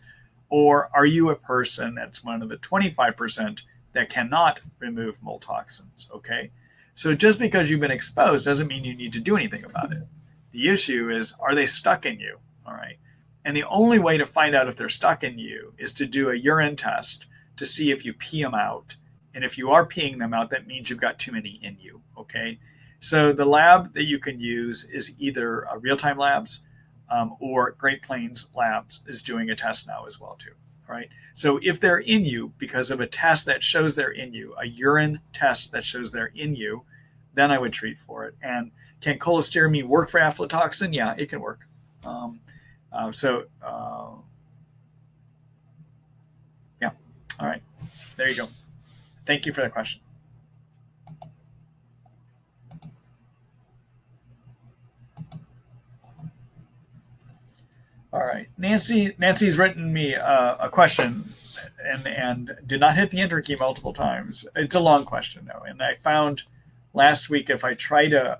Or are you a person that's one of the 25% that cannot remove mold toxins? Okay. So just because you've been exposed doesn't mean you need to do anything about it. The issue is, are they stuck in you? All right. And the only way to find out if they're stuck in you is to do a urine test to see if you pee them out. And if you are peeing them out, that means you've got too many in you. Okay. So the lab that you can use is either Real-Time Labs or Great Plains Labs is doing a test now as well too. All right. So if they're in you because of a test that shows they're in you, a urine test that shows they're in you, then I would treat for it. And can cholestyramine work for aflatoxin? Yeah, it can work. Yeah. All right. There you go. Thank you for that question. All right. Nancy's written me a question and did not hit the enter key multiple times. It's a long question, though. And I found last week if I try to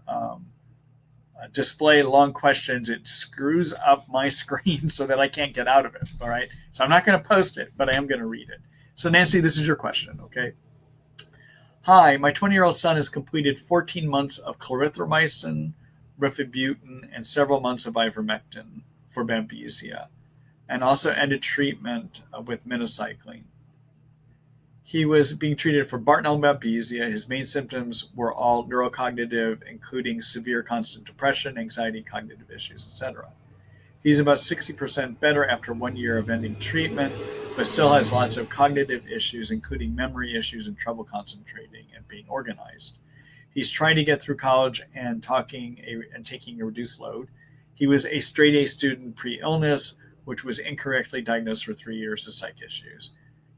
display long questions, it screws up my screen so that I can't get out of it. All right. So I'm not going to post it, but I am going to read it. So, Nancy, this is your question. Okay. Hi, my 20-year-old son has completed 14 months of clarithromycin, rifabutin, and several months of ivermectin for babesia, and also ended treatment with minocycline. He was being treated for Bartonella babesia. His main symptoms were all neurocognitive, including severe constant depression, anxiety, cognitive issues, etc. He's about 60% better after 1 year of ending treatment, but still has lots of cognitive issues, including memory issues and trouble concentrating and being organized. He's trying to get through college and taking a reduced load. He was a straight A student pre-illness, which was incorrectly diagnosed for 3 years of psych issues.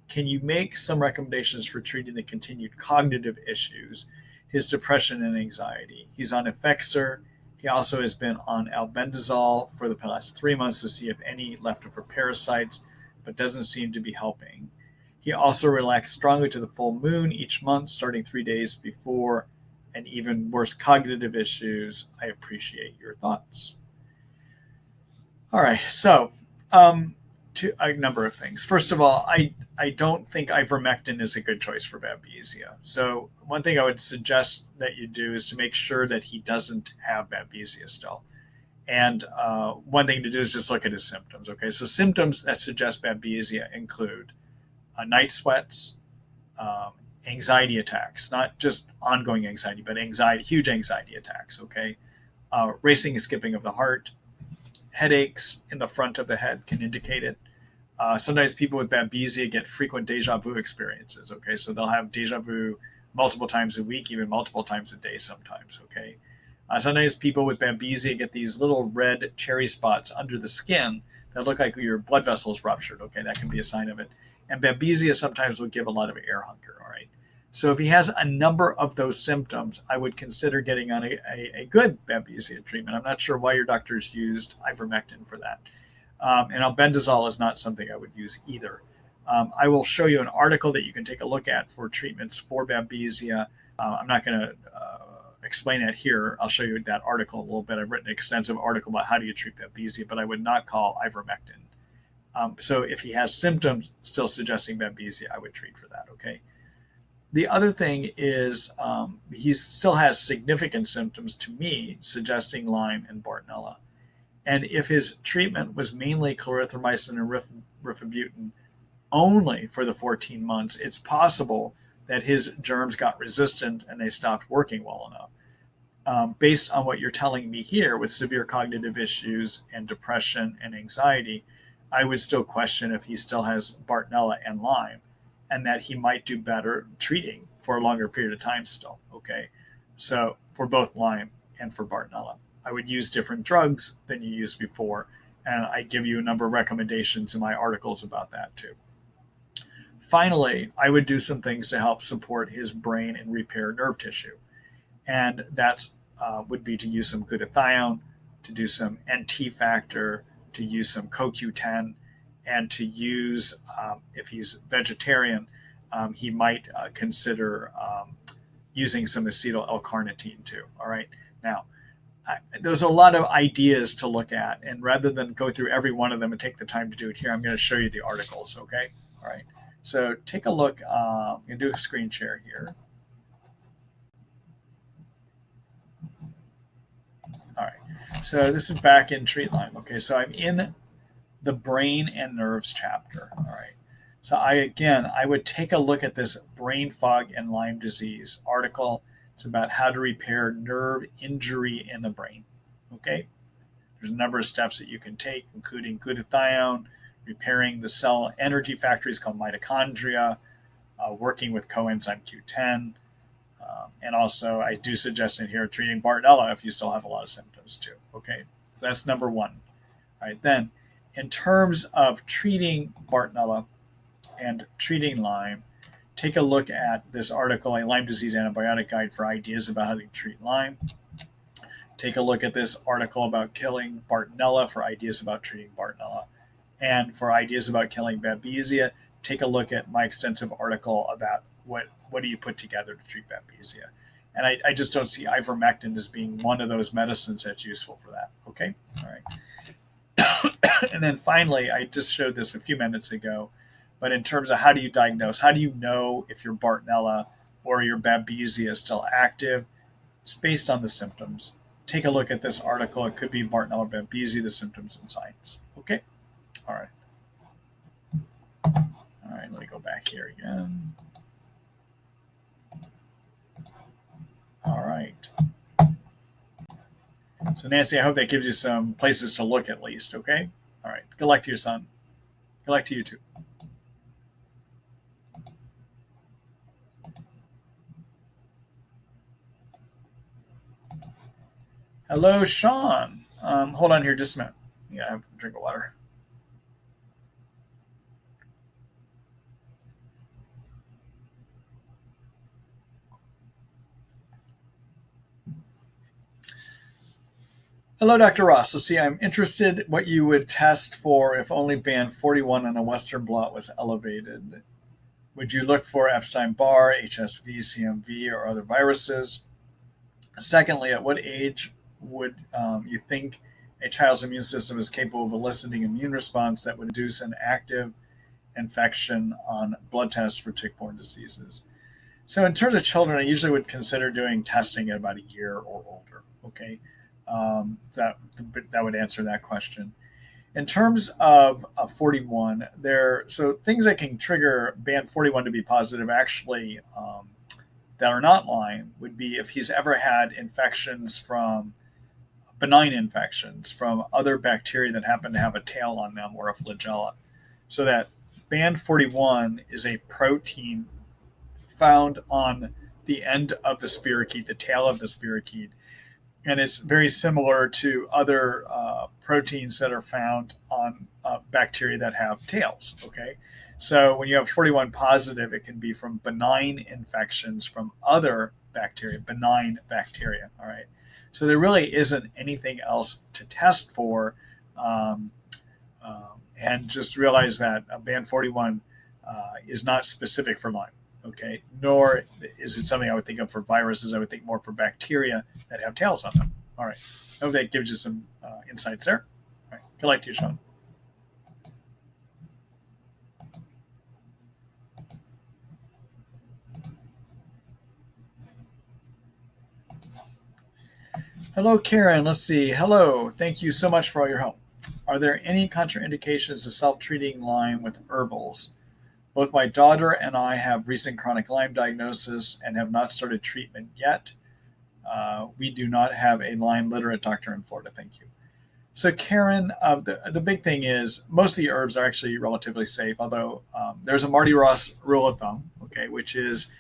Can you make some recommendations for treating the continued cognitive issues, his depression and anxiety? He's on Effexor. He also has been on albendazole for the past 3 months to see if any leftover parasites, but doesn't seem to be helping. He also relaxed strongly to the full moon each month, starting 3 days before, and even worse cognitive issues. I appreciate your thoughts. All right, so to a number of things. First of all, I don't think ivermectin is a good choice for babesia. So one thing I would suggest that you do is to make sure that he doesn't have babesia still. And one thing to do is just look at his symptoms. Okay, so symptoms that suggest babesia include night sweats, anxiety attacks, not just ongoing anxiety, but anxiety, huge anxiety attacks. Okay, racing and skipping of the heart, headaches in the front of the head can indicate it. Sometimes people with babesia get frequent deja vu experiences. Okay, so they'll have deja vu multiple times a week, even multiple times a day sometimes. Okay, sometimes people with babesia get these little red cherry spots under the skin that look like your blood vessels ruptured. Okay, that can be a sign of it. And babesia sometimes will give a lot of air hunger. All right. So if he has a number of those symptoms, I would consider getting on a good babesia treatment. I'm not sure why your doctors used ivermectin for that. And albendazole is not something I would use either. I will show you an article that you can take a look at for treatments for babesia. I'm not going to explain that here. I'll show you that article a little bit. I've written an extensive article about how do you treat babesia, but I would not call ivermectin. So if he has symptoms still suggesting babesia, I would treat for that. Okay. The other thing is he still has significant symptoms to me suggesting Lyme and Bartonella. And if his treatment was mainly clarithromycin and rifabutin only for the 14 months, it's possible that his germs got resistant and they stopped working well enough. Based on what you're telling me here with severe cognitive issues and depression and anxiety, I would still question if he still has Bartonella and Lyme, and that he might do better treating for a longer period of time still. Okay, so for both Lyme and for Bartonella, I would use different drugs than you used before, and I give you a number of recommendations in my articles about that too. Finally, I would do some things to help support his brain and repair nerve tissue, and that's would be to use some glutathione, to do some NT factor, to use some CoQ10, and to use, if he's vegetarian, he might consider using some acetyl L-carnitine too. All right. Now, there's a lot of ideas to look at, and rather than go through every one of them and take the time to do it here, I'm going to show you the articles. Okay. All right. So take a look. I'm going to do a screen share here. All right. So this is back in Treat Lyme. Okay. So I'm in the brain and nerves chapter. All right. So I would take a look at this brain fog and Lyme disease article. It's about how to repair nerve injury in the brain. Okay. There's a number of steps that you can take, including glutathione, repairing the cell energy factories called mitochondria, working with coenzyme Q10. And also, I do suggest in here treating Bartonella if you still have a lot of symptoms too. Okay. So that's number one. All right. Then, in terms of treating Bartonella and treating Lyme, take a look at this article, A Lyme Disease Antibiotic Guide for Ideas about How to Treat Lyme. Take a look at this article about killing Bartonella for ideas about treating Bartonella. And for ideas about killing Babesia, take a look at my extensive article about what do you put together to treat Babesia. And I just don't see ivermectin as being one of those medicines that's useful for that. Okay? All right. And then finally, I just showed this a few minutes ago, but in terms of how do you diagnose, how do you know if your Bartonella or your Babesia is still active? It's based on the symptoms. Take a look at this article. It could be Bartonella or Babesia, the symptoms and signs. Okay? All right. All right, let me go back here again. All right. So Nancy, I hope that gives you some places to look at least, okay? All right. Good luck to your son. Good luck to you too. Hello, Sean. Hold on here just a minute. Yeah, I have a drink of water. Hello, Dr. Ross. Let's see, I'm interested what you would test for if only band 41 on a Western blot was elevated. Would you look for Epstein-Barr, HSV, CMV, or other viruses? Secondly, at what age would you think a child's immune system is capable of eliciting immune response that would induce an active infection on blood tests for tick-borne diseases? So in terms of children, I usually would consider doing testing at about a year or older. Okay, that would answer that question. In terms of 41, so things that can trigger band 41 to be positive actually that are not Lyme would be if he's ever had infections from benign infections from other bacteria that happen to have a tail on them or a flagella. So that band 41 is a protein found on the end of the spirochete, the tail of the spirochete, and it's very similar to other proteins that are found on bacteria that have tails. Okay, so when you have 41 positive, it can be from benign infections from other bacteria, benign bacteria. All right, so there really isn't anything else to test for, and just realize that band 41 is not specific for Lyme. Okay, nor is it something I would think of for viruses. I would think more for bacteria that have tails on them. All right, I hope that gives you some insights there. All right, good luck to you, Sean. Hello, Karen. Let's see. Hello. Thank you so much for all your help. Are there any contraindications to self-treating Lyme with herbals? Both my daughter and I have recent chronic Lyme diagnosis and have not started treatment yet. We do not have a Lyme literate doctor in Florida. Thank you. So, Karen, the big thing is most of the herbs are actually relatively safe, although there's a Marty Ross rule of thumb, okay, which is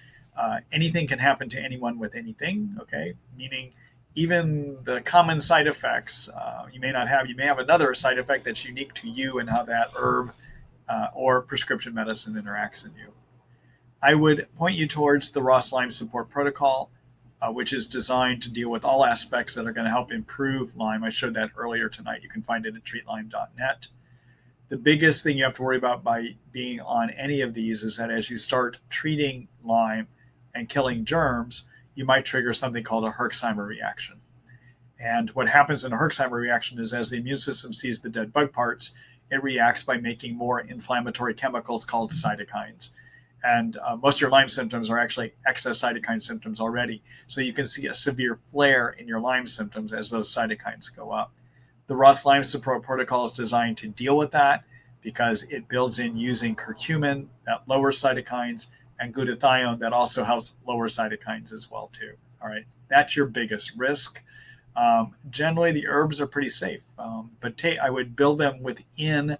anything can happen to anyone with anything, okay, meaning even the common side effects you may have another side effect that's unique to you and how that herb or prescription medicine interacts in you. I would point you towards the Ross Lyme Support Protocol, which is designed to deal with all aspects that are going to help improve Lyme. I showed that earlier tonight. You can find it at treatlyme.net. The biggest thing you have to worry about by being on any of these is that as you start treating Lyme and killing germs, you might trigger something called a Herxheimer reaction. And what happens in a Herxheimer reaction is as the immune system sees the dead bug parts, it reacts by making more inflammatory chemicals called cytokines. And most of your Lyme symptoms are actually excess cytokine symptoms already. So you can see a severe flare in your Lyme symptoms as those cytokines go up. The Ross Lyme Support Protocol is designed to deal with that because it builds in using curcumin that lowers cytokines and glutathione that also helps lower cytokines as well too. All right, that's your biggest risk. Generally, the herbs are pretty safe, but I would build them within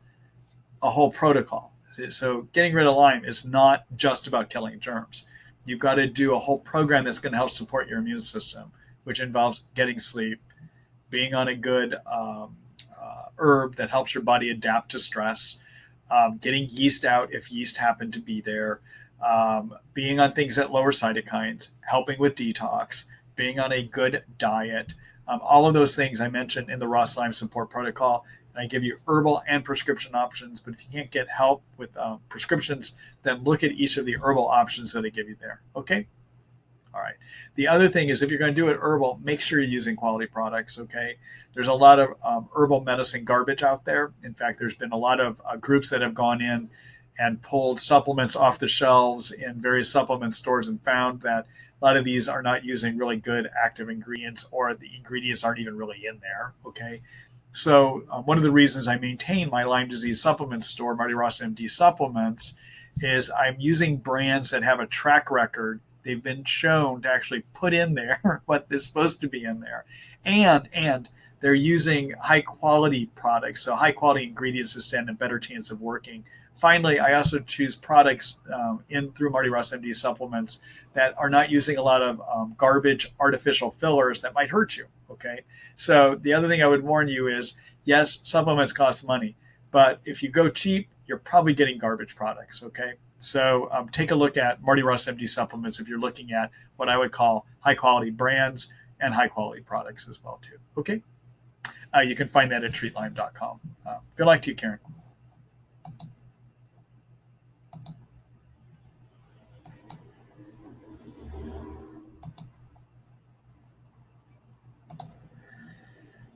a whole protocol. So getting rid of Lyme is not just about killing germs. You've got to do a whole program that's going to help support your immune system, which involves getting sleep, being on a good herb that helps your body adapt to stress, getting yeast out if yeast happen to be there, being on things that lower cytokines, helping with detox, being on a good diet. All of those things I mentioned in the Ross Lyme Support Protocol. And I give you herbal and prescription options, but if you can't get help with prescriptions, then look at each of the herbal options that I give you there. Okay? All right. The other thing is if you're going to do it herbal, make sure you're using quality products, okay? There's a lot of herbal medicine garbage out there. In fact, there's been a lot of groups that have gone in and pulled supplements off the shelves in various supplement stores and found that a lot of these are not using really good active ingredients, or the ingredients aren't even really in there, okay? So one of the reasons I maintain my Lyme disease supplement store, Marty Ross MD Supplements, is I'm using brands that have a track record. They've been shown to actually put in there what is supposed to be in there. And they're using high quality products, so high quality ingredients to stand a better chance of working. Finally, I also choose products through Marty Ross MD Supplements that are not using a lot of garbage artificial fillers that might hurt you, okay? So the other thing I would warn you is, yes, supplements cost money, but if you go cheap, you're probably getting garbage products, okay? So take a look at Marty Ross MD Supplements if you're looking at what I would call high quality brands and high quality products as well too, okay? You can find that at treatlyme.com. Good luck to you, Karen.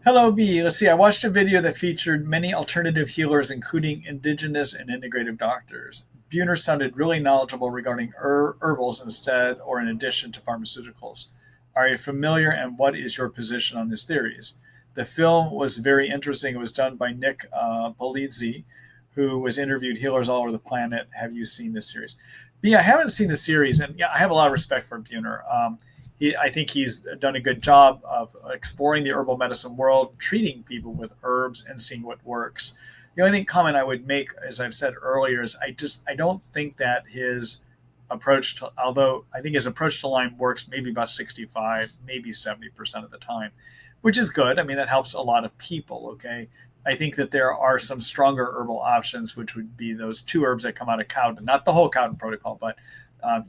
Hello, B. Let's see. I watched a video that featured many alternative healers, including indigenous and integrative doctors. Buhner sounded really knowledgeable regarding herbals instead or in addition to pharmaceuticals. Are you familiar, and what is your position on his theories? The film was very interesting. It was done by Nick Polizzi, who was interviewed healers all over the planet. Have you seen this series? B, I haven't seen the series, and yeah, I have a lot of respect for Buhner. I think he's done a good job of exploring the herbal medicine world, treating people with herbs, and seeing what works. The only comment I would make, as I've said earlier, is I don't think that his approach to, although I think his approach to Lyme works maybe about 65, maybe 70% of the time, which is good. I mean, that helps a lot of people. Okay. I think that there are some stronger herbal options, which would be those two herbs that come out of Cowden, not the whole Cowden protocol, but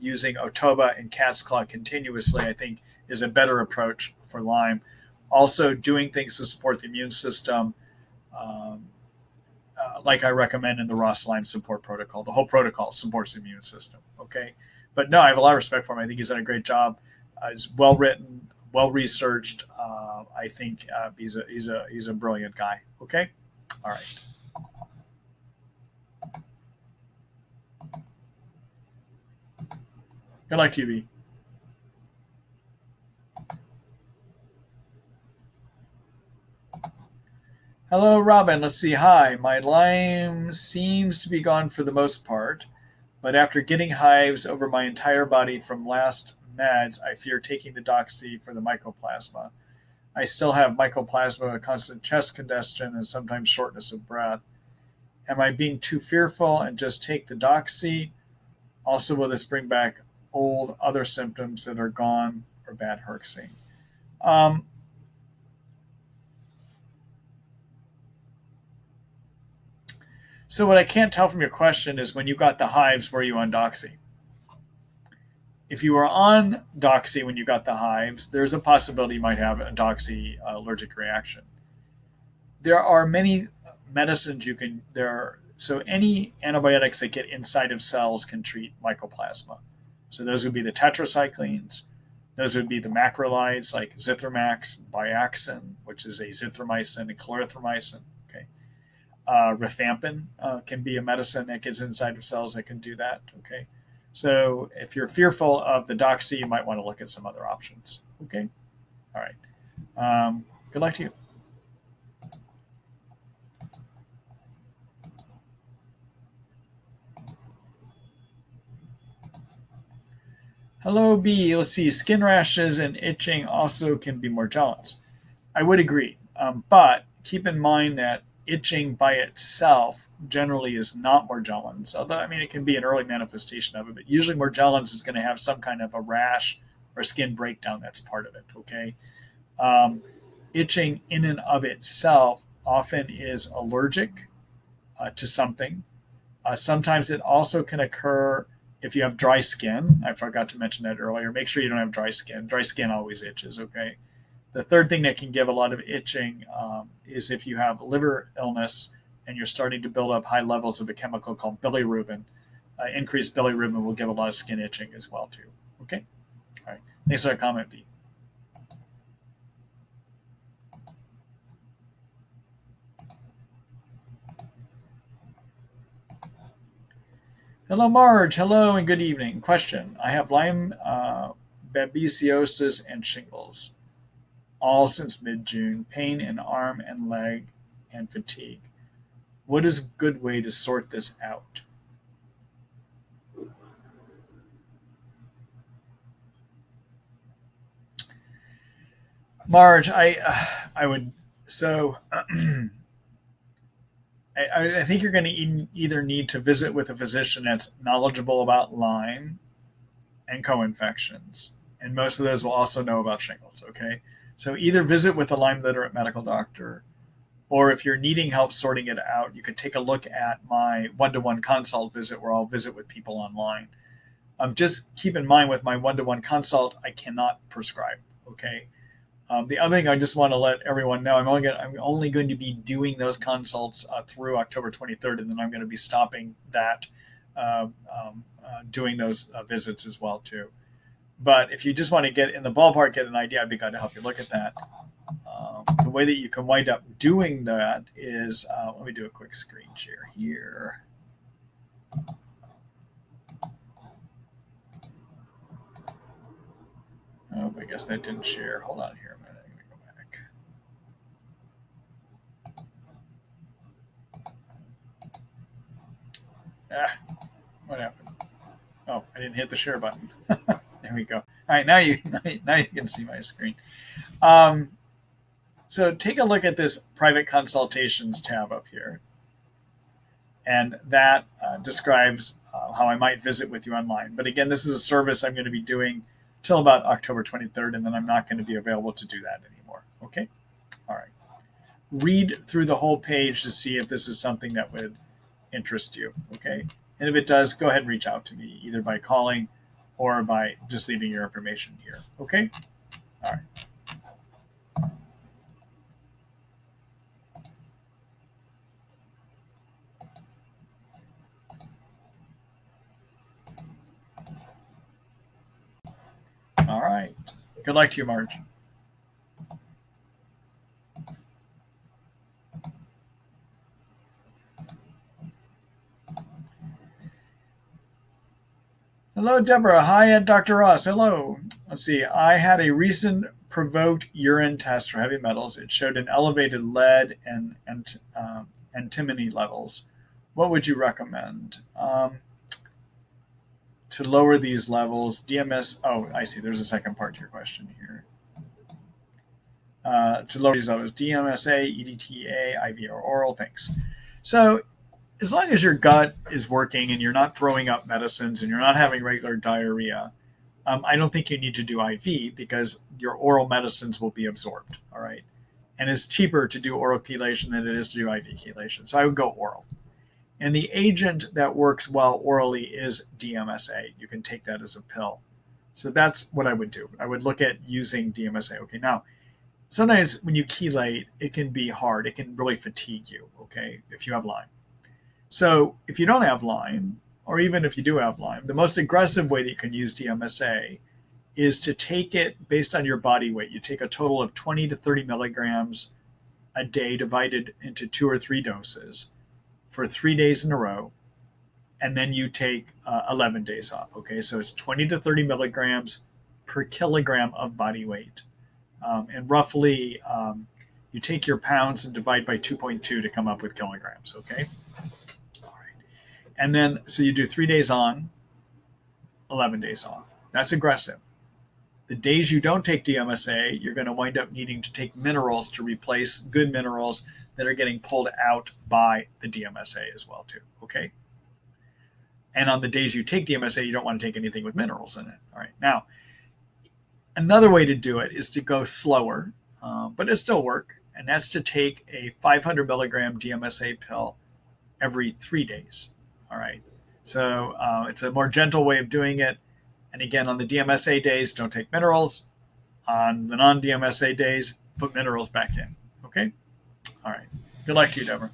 using Otoba and cat's claw continuously, I think, is a better approach for Lyme. Also, doing things to support the immune system, like I recommend in the Ross Lyme support protocol. The whole protocol supports the immune system. Okay, but no, I have a lot of respect for him. I think he's done a great job. He's well written, well researched. I think he's a brilliant guy. Okay, all right. Good luck to you, B. Hello, Robin. Let's see. Hi. My Lyme seems to be gone for the most part, but after getting hives over my entire body from last meds, I fear taking the doxy for the mycoplasma. I still have mycoplasma, constant chest congestion, and sometimes shortness of breath. Am I being too fearful and just take the doxy? Also, will this bring back old other symptoms that are gone or bad herxing? Um, so what I can't tell from your question is when you got the hives, were you on doxy? If you were on doxy when you got the hives, there's a possibility you might have a doxy allergic reaction. There are many medicines you can so any antibiotics that get inside of cells can treat mycoplasma. So those would be the tetracyclines. Those would be the macrolides like Zithromax, Biaxin, which is a zithromycin and clarithromycin. Okay, rifampin can be a medicine that gets inside of cells that can do that. Okay, so if you're fearful of the doxy, you might want to look at some other options. Okay, all right. Good luck to you. Hello, B. Let's see. Skin rashes and itching also can be Morgellons. I would agree. But keep in mind that itching by itself generally is not Morgellons. Although, I mean, it can be an early manifestation of it, but usually Morgellons is going to have some kind of a rash or skin breakdown that's part of it. Okay. Um, Itching in and of itself often is allergic to something. Sometimes it also can occur if you have dry skin. I forgot to mention that earlier. Make sure you don't have dry skin. Dry skin always itches, okay? The third thing that can give a lot of itching is if you have liver illness and you're starting to build up high levels of a chemical called bilirubin. Increased bilirubin will give a lot of skin itching as well, too. Okay? All right. Thanks for that comment, B. Hello, Marge. Hello and good evening. Question. I have Lyme, babesiosis, and shingles, all since mid-June. Pain in arm and leg and fatigue. What is a good way to sort this out? Marge, I would so I think you're going to either need to visit with a physician that's knowledgeable about Lyme and co-infections, and most of those will also know about shingles. Okay, so either visit with a Lyme literate medical doctor, or if you're needing help sorting it out, you could take a look at my one-to-one consult visit where I'll visit with people online. Just keep in mind with my one-to-one consult, I cannot prescribe. Okay, The other thing I just want to let everyone know, I'm only going to be doing those consults through October 23rd, and then I'm going to be stopping that, doing those visits as well too. But if you just want to get in the ballpark, get an idea, I'd be glad to help you look at that. The way that you can wind up doing that is, let me do a quick screen share here. Oh, I guess that didn't share. Hold on here a minute. I'm going to go back. What happened? Oh, I didn't hit the share button. There we go. All right, now you can see my screen. So take a look at this private consultations tab up here. And that describes how I might visit with you online. But again, this is a service I'm going to be doing till about October 23rd, and then I'm not going to be available to do that anymore. Okay? All right. Read through the whole page to see if this is something that would interest you. Okay? And if it does, go ahead and reach out to me, either by calling or by just leaving your information here. Okay? All right. All right. Good luck to you, Marge. Hello, Deborah. Hi, Dr. Ross. Hello. Let's see. I had a recent provoked urine test for heavy metals. It showed an elevated lead and antimony levels. What would you recommend? To lower these levels, DMS. Oh, I see. There's a second part to your question here. To lower these levels, DMSA, EDTA, IV, or oral. Thanks. So, as long as your gut is working and you're not throwing up medicines and you're not having regular diarrhea, I don't think you need to do IV because your oral medicines will be absorbed. All right. And it's cheaper to do oral chelation than it is to do IV chelation. So I would go oral. And the agent that works well orally is DMSA. You can take that as a pill. So that's what I would do. I would look at using DMSA. Okay. Now, sometimes when you chelate, it can be hard. It can really fatigue you. Okay. If you have Lyme. So if you don't have Lyme, or even if you do have Lyme, the most aggressive way that you can use DMSA is to take it based on your body weight. You take a total of 20 to 30 milligrams a day divided into 2 or 3 doses for 3 days in a row. And then you take 11 days off. Okay, so it's 20 to 30 milligrams per kilogram of body weight. And roughly, you take your pounds and divide by 2.2 to come up with kilograms. Okay. And then, so you do 3 days on, 11 days off. That's aggressive. The days you don't take DMSA, you're going to wind up needing to take minerals to replace good minerals that are getting pulled out by the DMSA as well, too. Okay. And on the days you take DMSA, you don't want to take anything with minerals in it. All right. Now, another way to do it is to go slower, but it still work. And that's to take a 500 milligram DMSA pill every 3 days. All right. So it's a more gentle way of doing it. And again, on the DMSA days, don't take minerals. On the non-DMSA days, put minerals back in. Okay? All right. Good luck to you, Deborah.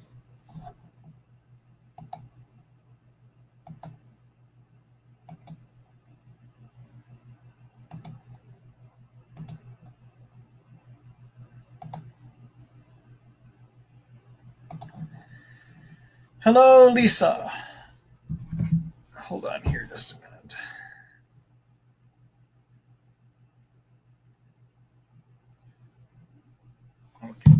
Hello, Lisa. Hold on here just a minute. Okay.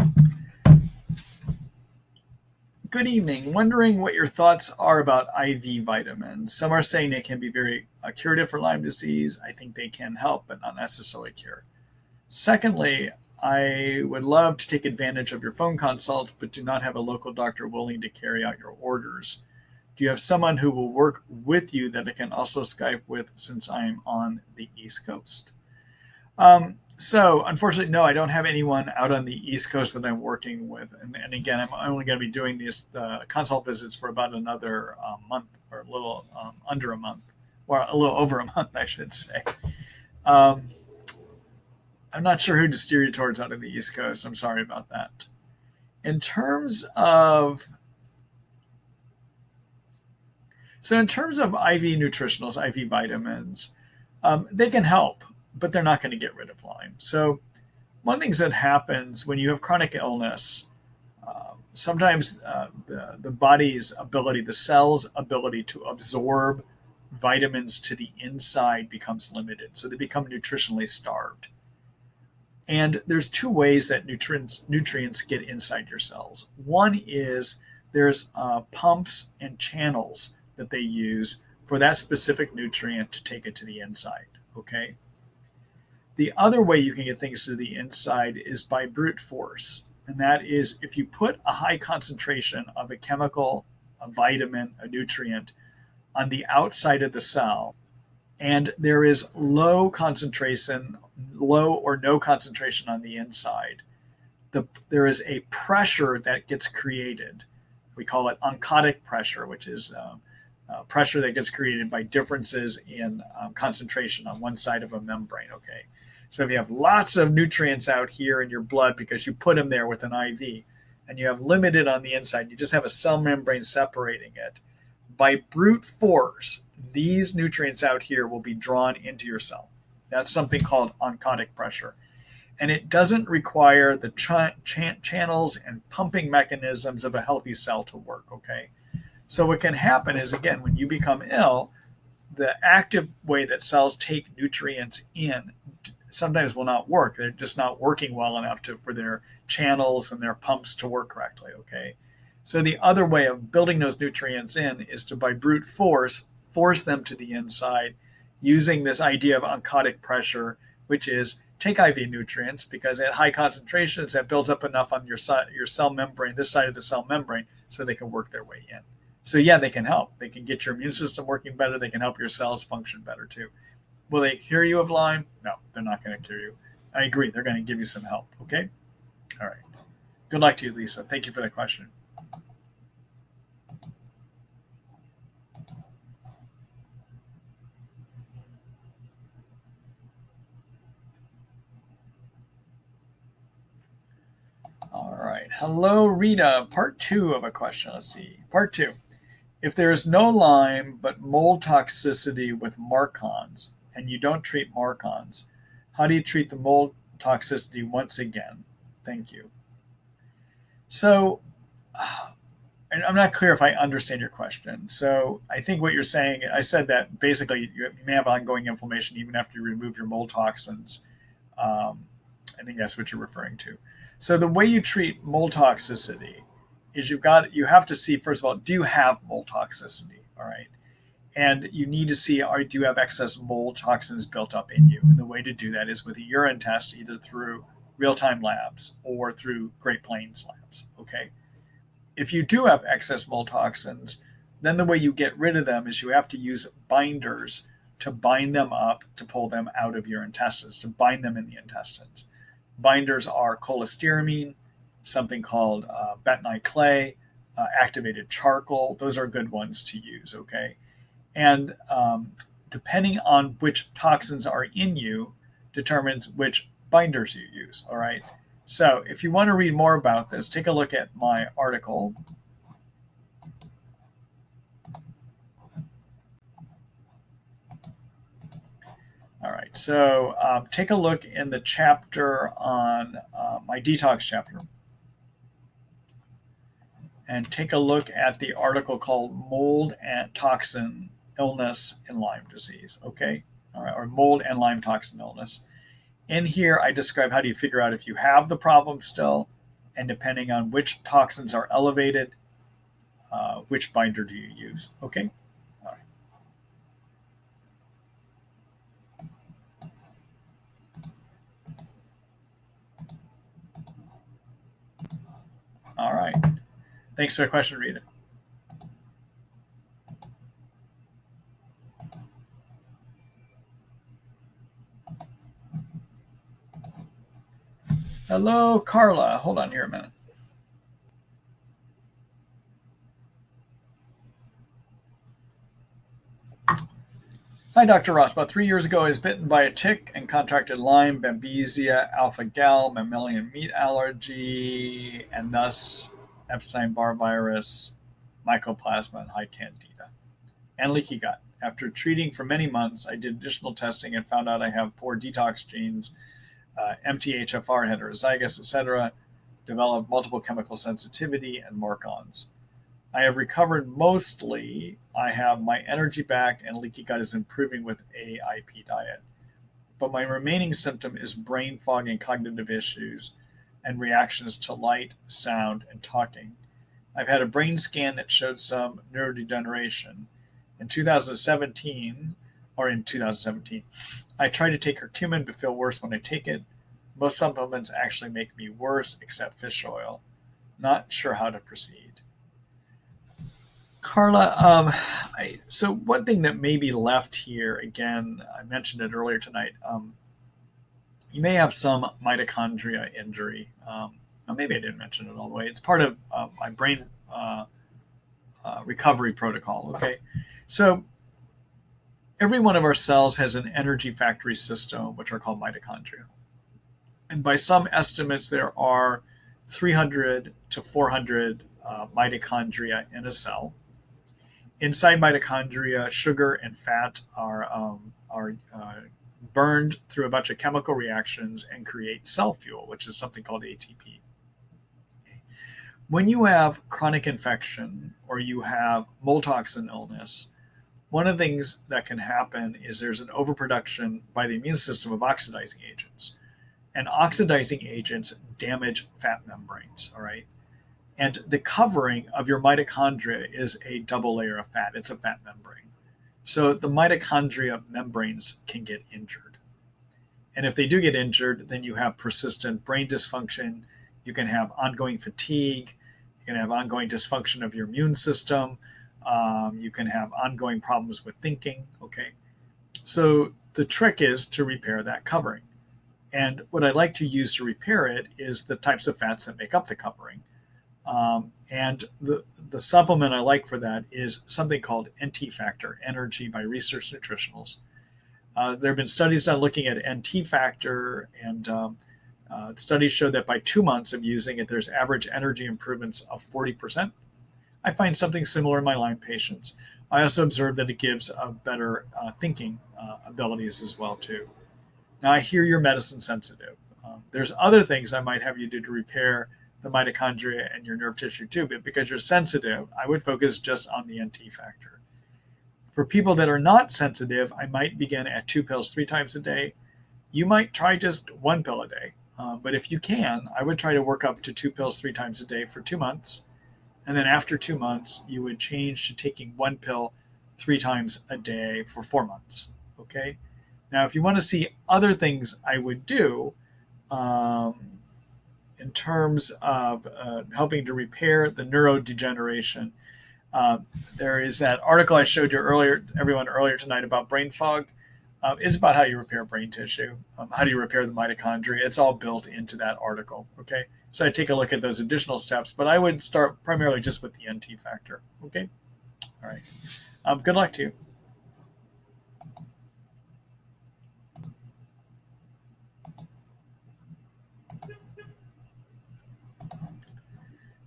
Good evening. Wondering what your thoughts are about IV vitamins. Some are saying they can be very curative for Lyme disease. I think they can help, but not necessarily cure. Secondly, I would love to take advantage of your phone consults, but do not have a local doctor willing to carry out your orders. Do you have someone who will work with you that I can also Skype with since I'm on the East Coast? So unfortunately, no, I don't have anyone out on the East Coast that I'm working with. And again, I'm only going to be doing these consult visits for about another month or a little under a month, or a little over a month, I should say. I'm not sure who to steer you towards out of the East Coast. I'm sorry about that. In terms of in terms of IV nutritionals, IV vitamins, they can help, but they're not going to get rid of Lyme. So one of the things that happens when you have chronic illness, sometimes the body's ability, the cell's ability to absorb vitamins to the inside becomes limited. So they become nutritionally starved. And there's two ways that nutrients get inside your cells. One is there's pumps and channels that they use for that specific nutrient to take it to the inside. Okay. The other way you can get things to the inside is by brute force. And that is if you put a high concentration of a chemical, a vitamin, a nutrient on the outside of the cell, and there is low or no concentration on the inside, there is a pressure that gets created. We call it oncotic pressure, which is pressure that gets created by differences in concentration on one side of a membrane. Okay. So if you have lots of nutrients out here in your blood because you put them there with an IV, and you have limited on the inside, you just have a cell membrane separating it, by brute force, these nutrients out here will be drawn into your cell. That's something called oncotic pressure. And it doesn't require the channels and pumping mechanisms of a healthy cell to work, okay? So what can happen is, again, when you become ill, the active way that cells take nutrients in sometimes will not work. They're just not working well enough for their channels and their pumps to work correctly, okay? So the other way of building those nutrients in is to, by brute force them to the inside using this idea of oncotic pressure, which is take IV nutrients, because at high concentrations that builds up enough on your cell membrane, this side of the cell membrane, so they can work their way in. So yeah, they can help. They can get your immune system working better. They can help your cells function better too. Will they cure you of Lyme? No, they're not going to cure you. I agree. They're going to give you some help. Okay. All right. Good luck to you, Lisa. Thank you for the question. All right. Hello, Rita. Part 2 of a question. Let's see. Part 2. If there is no Lyme but mold toxicity with Marcons, and you don't treat Marcons, how do you treat the mold toxicity once again? Thank you. So, I'm not clear if I understand your question. So I think what you're saying, I said that basically you may have ongoing inflammation even after you remove your mold toxins. I think that's what you're referring to. So the way you treat mold toxicity is you have to see, first of all, do you have mold toxicity? All right. And you need to see, do you have excess mold toxins built up in you? And the way to do that is with a urine test, either through real-time labs or through Great Plains labs. Okay. If you do have excess mold toxins, then the way you get rid of them is you have to use binders to bind them up, to pull them out of your intestines, to bind them in the intestines. Binders are cholestyramine, something called bentonite clay, activated charcoal. Those are good ones to use, okay? And depending on which toxins are in you determines which binders you use, all right? So if you want to read more about this, take a look at my article. All right, so take a look in the chapter on my detox chapter. And take a look at the article called Mold and Toxin Illness in Lyme Disease, okay? All right, or Mold and Lyme Toxin Illness. In here, I describe how do you figure out if you have the problem still, and depending on which toxins are elevated, which binder do you use, okay? All right. All right. Thanks for the question, Rita. Hello, Carla. Hold on here a minute. Hi, Dr. Ross. About 3 years ago, I was bitten by a tick and contracted Lyme, Babesia, alpha-gal, mammalian meat allergy, and thus Epstein-Barr virus, mycoplasma, and high candida, and leaky gut. After treating for many months, I did additional testing and found out I have poor detox genes, MTHFR heterozygous, etc., developed multiple chemical sensitivity, and MORCONs. I have recovered mostly. I have my energy back and leaky gut is improving with AIP diet. But my remaining symptom is brain fog and cognitive issues and reactions to light, sound, and talking. I've had a brain scan that showed some neurodegeneration. In 2017, in 2017, I tried to take curcumin but feel worse when I take it. Most supplements actually make me worse except fish oil. Not sure how to proceed. Carla, so one thing that may be left here, again, I mentioned it earlier tonight, you may have some mitochondria injury. Maybe I didn't mention it all the way. It's part of my brain recovery protocol, okay? So every one of our cells has an energy factory system, which are called mitochondria. And by some estimates, there are 300 to 400 mitochondria in a cell. Inside mitochondria, sugar and fat are burned through a bunch of chemical reactions and create cell fuel, which is something called ATP. When you have chronic infection or you have mold toxin illness, one of the things that can happen is there's an overproduction by the immune system of oxidizing agents. And oxidizing agents damage fat membranes, all right? And the covering of your mitochondria is a double layer of fat. It's a fat membrane. So the mitochondria membranes can get injured. And if they do get injured, then you have persistent brain dysfunction. You can have ongoing fatigue. You can have ongoing dysfunction of your immune system. You can have ongoing problems with thinking, okay? So the trick is to repair that covering. And what I like to use to repair it is the types of fats that make up the covering. And the supplement I like for that is something called NT Factor, Energy by Research Nutritionals. There have been studies done looking at NT Factor, and studies show that by 2 months of using it, there's average energy improvements of 40%. I find something similar in my Lyme patients. I also observe that it gives better thinking abilities as well, too. Now, I hear you're medicine sensitive. There's other things I might have you do to repair the mitochondria and your nerve tissue too, but because you're sensitive, I would focus just on the NT factor. For people that are not sensitive, I might begin at 2 pills 3 times a day. You might try just 1 pill a day, but if you can, I would try to work up to 2 pills 3 times a day for 2 months. And then after 2 months, you would change to taking 1 pill 3 times a day for 4 months, okay? Now, if you want to see other things I would do, in terms of helping to repair the neurodegeneration. There is that article I showed you everyone earlier tonight about brain fog. It's about how you repair brain tissue, how do you repair the mitochondria. It's all built into that article, okay? So I take a look at those additional steps, but I would start primarily just with the NT factor, okay? All right. Good luck to you.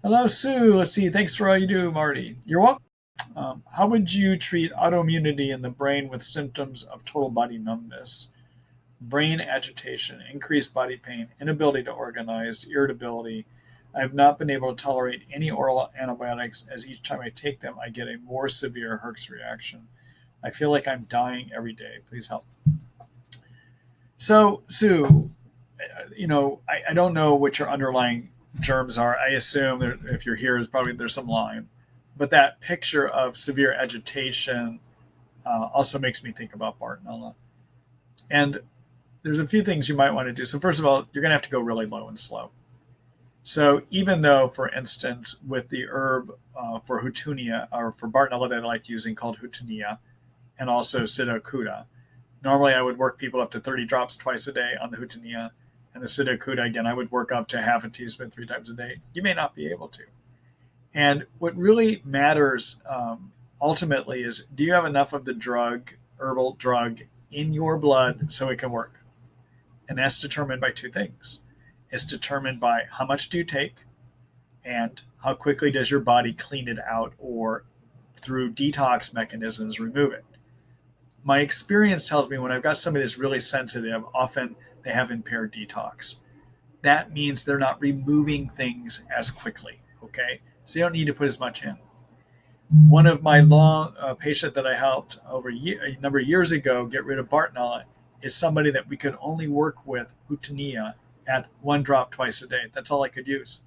Hello, Sue. Let's see. Thanks for all you do, Marty. You're welcome. How would you treat autoimmunity in the brain with symptoms of total body numbness, brain agitation, increased body pain, inability to organize, irritability? I have not been able to tolerate any oral antibiotics, as each time I take them, I get a more severe Herx reaction. I feel like I'm dying every day. Please help. So, Sue, I don't know what your underlying germs are. I assume that if you're here, there's some Lyme. But that picture of severe agitation also makes me think about Bartonella. And there's a few things you might want to do. So first of all, you're going to have to go really low and slow. So even though, for instance, with the herb for Houtunia, or for Bartonella that I like using called Houtunia, and also Psittacuta, normally I would work people up to 30 drops twice a day on the Houtunia. And the Psittacuta, again, I would work up to half a teaspoon 3 times a day. You may not be able to. And what really matters ultimately is, do you have enough of the drug herbal drug in your blood so it can work. And that's determined by two things. It's determined by how much do you take and how quickly does your body clean it out or through detox mechanisms remove it. My experience tells me when I've got somebody that's really sensitive, often they have impaired detox. That means they're not removing things as quickly, okay? So you don't need to put as much in. One of my long patient that I helped a number of years ago get rid of Bartonella is somebody that we could only work with Utinea at 1 drop twice a day. That's all I could use.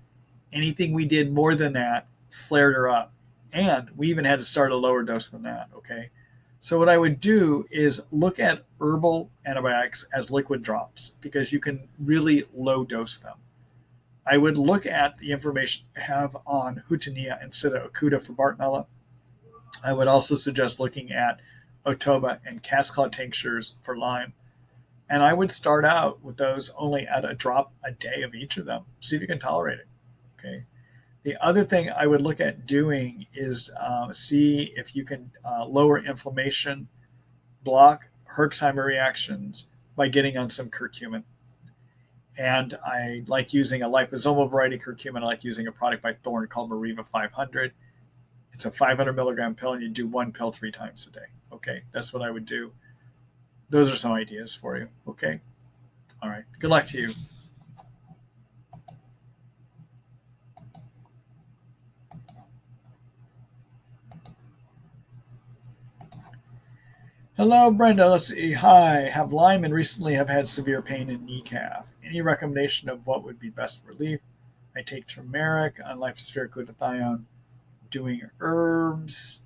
Anything we did more than that flared her up. And we even had to start a lower dose than that, okay? So what I would do is look at herbal antibiotics as liquid drops because you can really low dose them. I would look at the information I have on Hutinea instead of Okuda for Bartonella. I would also suggest looking at Otoba and cat's claw tinctures for Lyme. And I would start out with those only at a drop a day of each of them. See if you can tolerate it. Okay. The other thing I would look at doing is see if you can lower inflammation, block Herxheimer reactions by getting on some curcumin. And I like using a liposomal variety curcumin. I like using a product by Thorne called Mariva 500. It's a 500 milligram pill, and you do 1 pill 3 times a day. Okay, that's what I would do. Those are some ideas for you. Okay, all right. Good luck to you. Hello, Brenda. Let's see. Hi. Have Lyme and recently have had severe pain in kneecap. Any recommendation of what would be best relief? I take turmeric on lipospheric glutathione, doing herbs,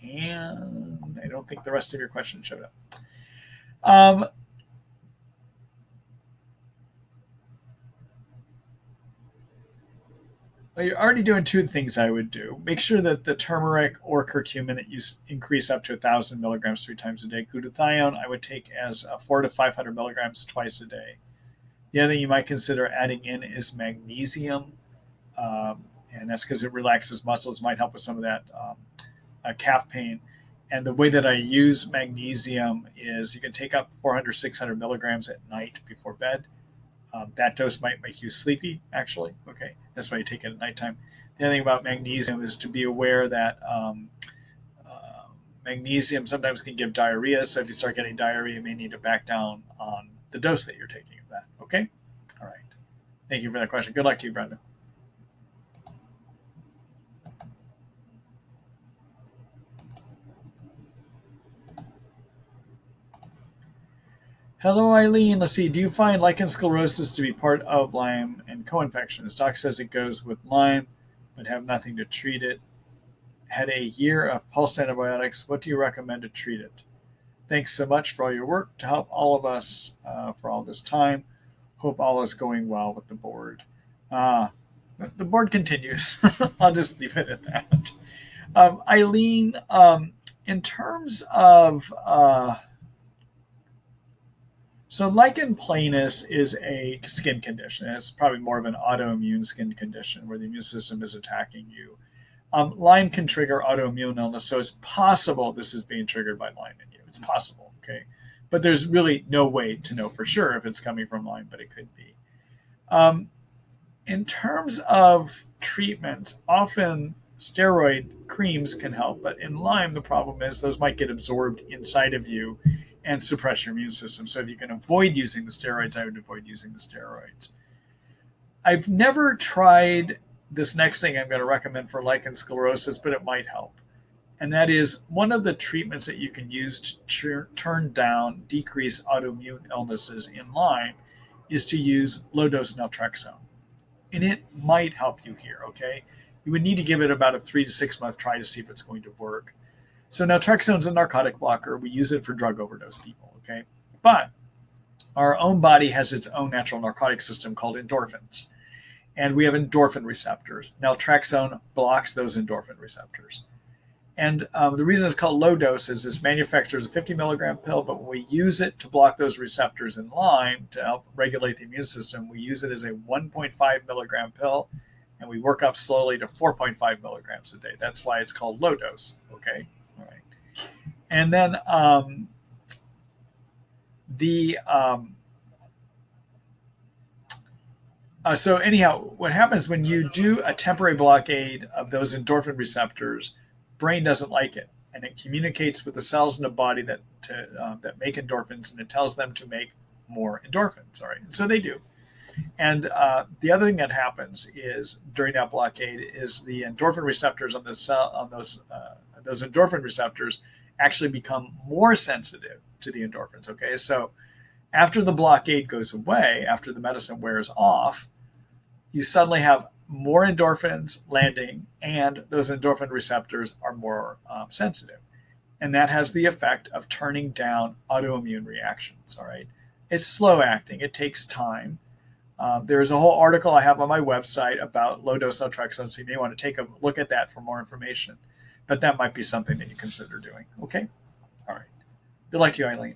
and I don't think the rest of your question showed up. Well, you're already doing two things I would do. Make sure that the turmeric or curcumin that you increase up to 1,000 milligrams 3 times a day. Glutathione I would take as 400 to 500 milligrams twice a day. The other thing you might consider adding in is magnesium, and that's because it relaxes muscles, might help with some of that calf pain. And the way that I use magnesium is you can take up 400, 600 milligrams at night before bed. That dose might make you sleepy, actually. Okay, that's why you take it at nighttime. The other thing about magnesium is to be aware that magnesium sometimes can give diarrhea. So if you start getting diarrhea, you may need to back down on the dose that you're taking of that. Okay? All right. Thank you for that question. Good luck to you, Brenda. Hello, Eileen. Let's see. Do you find lichen sclerosis to be part of Lyme and co-infections? Doc says it goes with Lyme, but have nothing to treat it. Had a year of pulse antibiotics. What do you recommend to treat it? Thanks so much for all your work to help all of us for all this time. Hope all is going well with the board. The board continues. I'll just leave it at that. Eileen, in terms of... So lichen planus is a skin condition. It's probably more of an autoimmune skin condition where the immune system is attacking you. Lyme can trigger autoimmune illness, so it's possible this is being triggered by Lyme in you. It's possible, okay? But there's really no way to know for sure if it's coming from Lyme, but it could be. In terms of treatment, often steroid creams can help, but in Lyme, the problem is those might get absorbed inside of you and suppress your immune system. So if you can avoid using the steroids, I would avoid using the steroids. I've never tried this next thing I'm going to recommend for lichen sclerosis, but it might help. And that is one of the treatments that you can use to turn down, decrease autoimmune illnesses in Lyme is to use low-dose naltrexone. And it might help you here, okay? You would need to give it about a 3 to 6 month try to see if it's going to work. So naltrexone is a narcotic blocker. We use it for drug overdose people, okay? But our own body has its own natural narcotic system called endorphins. And we have endorphin receptors. Naltrexone blocks those endorphin receptors. And the reason it's called low dose is this manufactures a 50 milligram pill, but when we use it to block those receptors in Lyme to help regulate the immune system, we use it as a 1.5 milligram pill, and we work up slowly to 4.5 milligrams a day. That's why it's called low dose, okay? All right. And then so anyhow, what happens when you do a temporary blockade of those endorphin receptors, brain doesn't like it, and it communicates with the cells in the body that make endorphins, and it tells them to make more endorphins. All right, and so they do. And the other thing that happens is during that blockade is the endorphin receptors on the cell on those endorphin receptors actually become more sensitive to the endorphins. Okay, so after the blockade goes away, after the medicine wears off, you suddenly have more endorphins landing, and those endorphin receptors are more sensitive. And that has the effect of turning down autoimmune reactions. All right. It's slow acting, it takes time. There's a whole article I have on my website about low dose naltrexone, so you may want to take a look at that for more information. But that might be something that you consider doing. Okay. All right. Good luck to you, Eileen.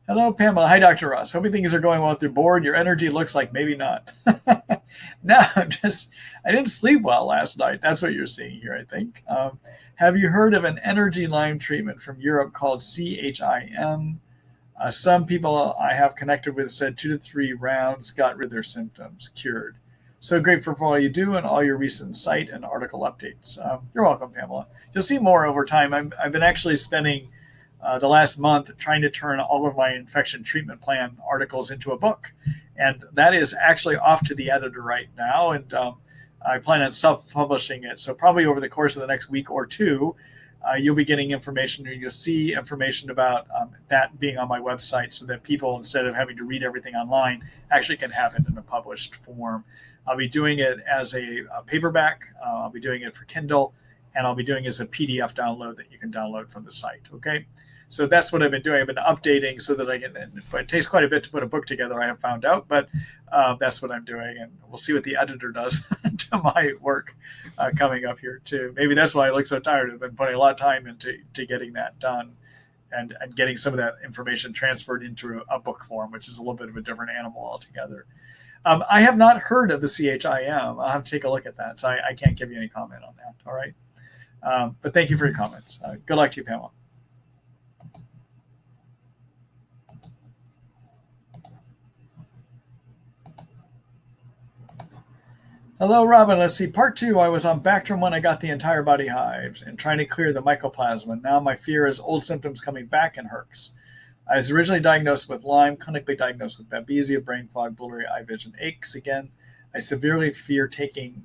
Hello, Pamela. Hi, Dr. Ross. Hoping things are going well with your board. Your energy looks like maybe not. No, I didn't sleep well last night. That's what you're seeing here, I think. Have you heard of an energy Lyme treatment from Europe called CHIM? Some people I have connected with said 2 to 3 rounds got rid of their symptoms, cured. So grateful for all you do and all your recent site and article updates. You're welcome, Pamela. You'll see more over time. I've been actually spending the last month trying to turn all of my infection treatment plan articles into a book. And that is actually off to the editor right now. And I plan on self-publishing it. So probably over the course of the next week or two, you'll be getting information, or you'll see information about that being on my website, so that people, instead of having to read everything online, actually can have it in a published form. I'll be doing it as a paperback. I'll be doing it for Kindle, and I'll be doing it as a PDF download that you can download from the site. Okay. So that's what I've been doing. I've been updating so that I can, it takes quite a bit to put a book together, I have found out, but that's what I'm doing. And we'll see what the editor does to my work coming up here too. Maybe that's why I look so tired. I've been putting a lot of time into getting that done, and getting some of that information transferred into a book form, which is a little bit of a different animal altogether. I have not heard of the CHIM. I'll have to take a look at that. So I can't give you any comment on that. All right. But thank you for your comments. Good luck to you, Pamela. Hello, Robin. Let's see. Part 2, I was on Bactrim when I got the entire body hives and trying to clear the mycoplasma. Now my fear is old symptoms coming back and herks. I was originally diagnosed with Lyme, clinically diagnosed with babesia, brain fog, blurry eye vision, aches again. I severely fear taking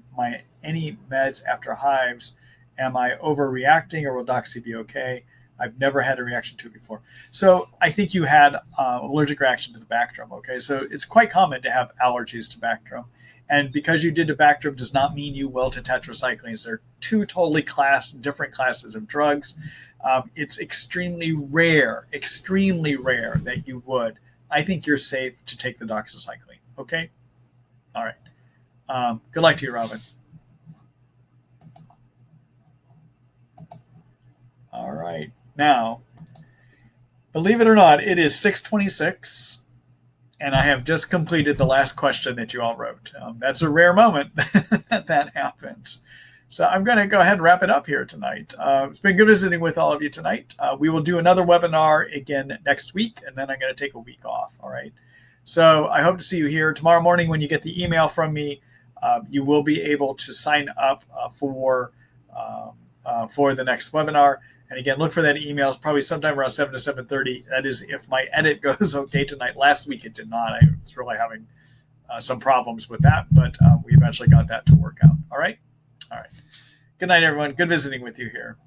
any meds after hives. Am I overreacting, or will Doxy be okay? I've never had a reaction to it before. So I think you had allergic reaction to the Bactrim. Okay, so it's quite common to have allergies to Bactrim. And because you did to Bactrim does not mean you will to tetracyclines. They're two totally different classes of drugs. It's extremely rare that you would. I think you're safe to take the doxycycline. Okay? All right. Good luck to you, Robin. All right. Now, believe it or not, it is 6:26. And I have just completed the last question that you all wrote. That's a rare moment that happens. So I'm going to go ahead and wrap it up here tonight. It's been good visiting with all of you tonight. We will do another webinar again next week, and then I'm going to take a week off. All right. So I hope to see you here tomorrow morning. When you get the email from me, you will be able to sign up for the next webinar. And again, look for that email. It's probably sometime around 7 to 7:30. That is if my edit goes okay tonight. Last week it did not. I was really having some problems with that, but we eventually got that to work out. All right? All right. Good night, everyone. Good visiting with you here.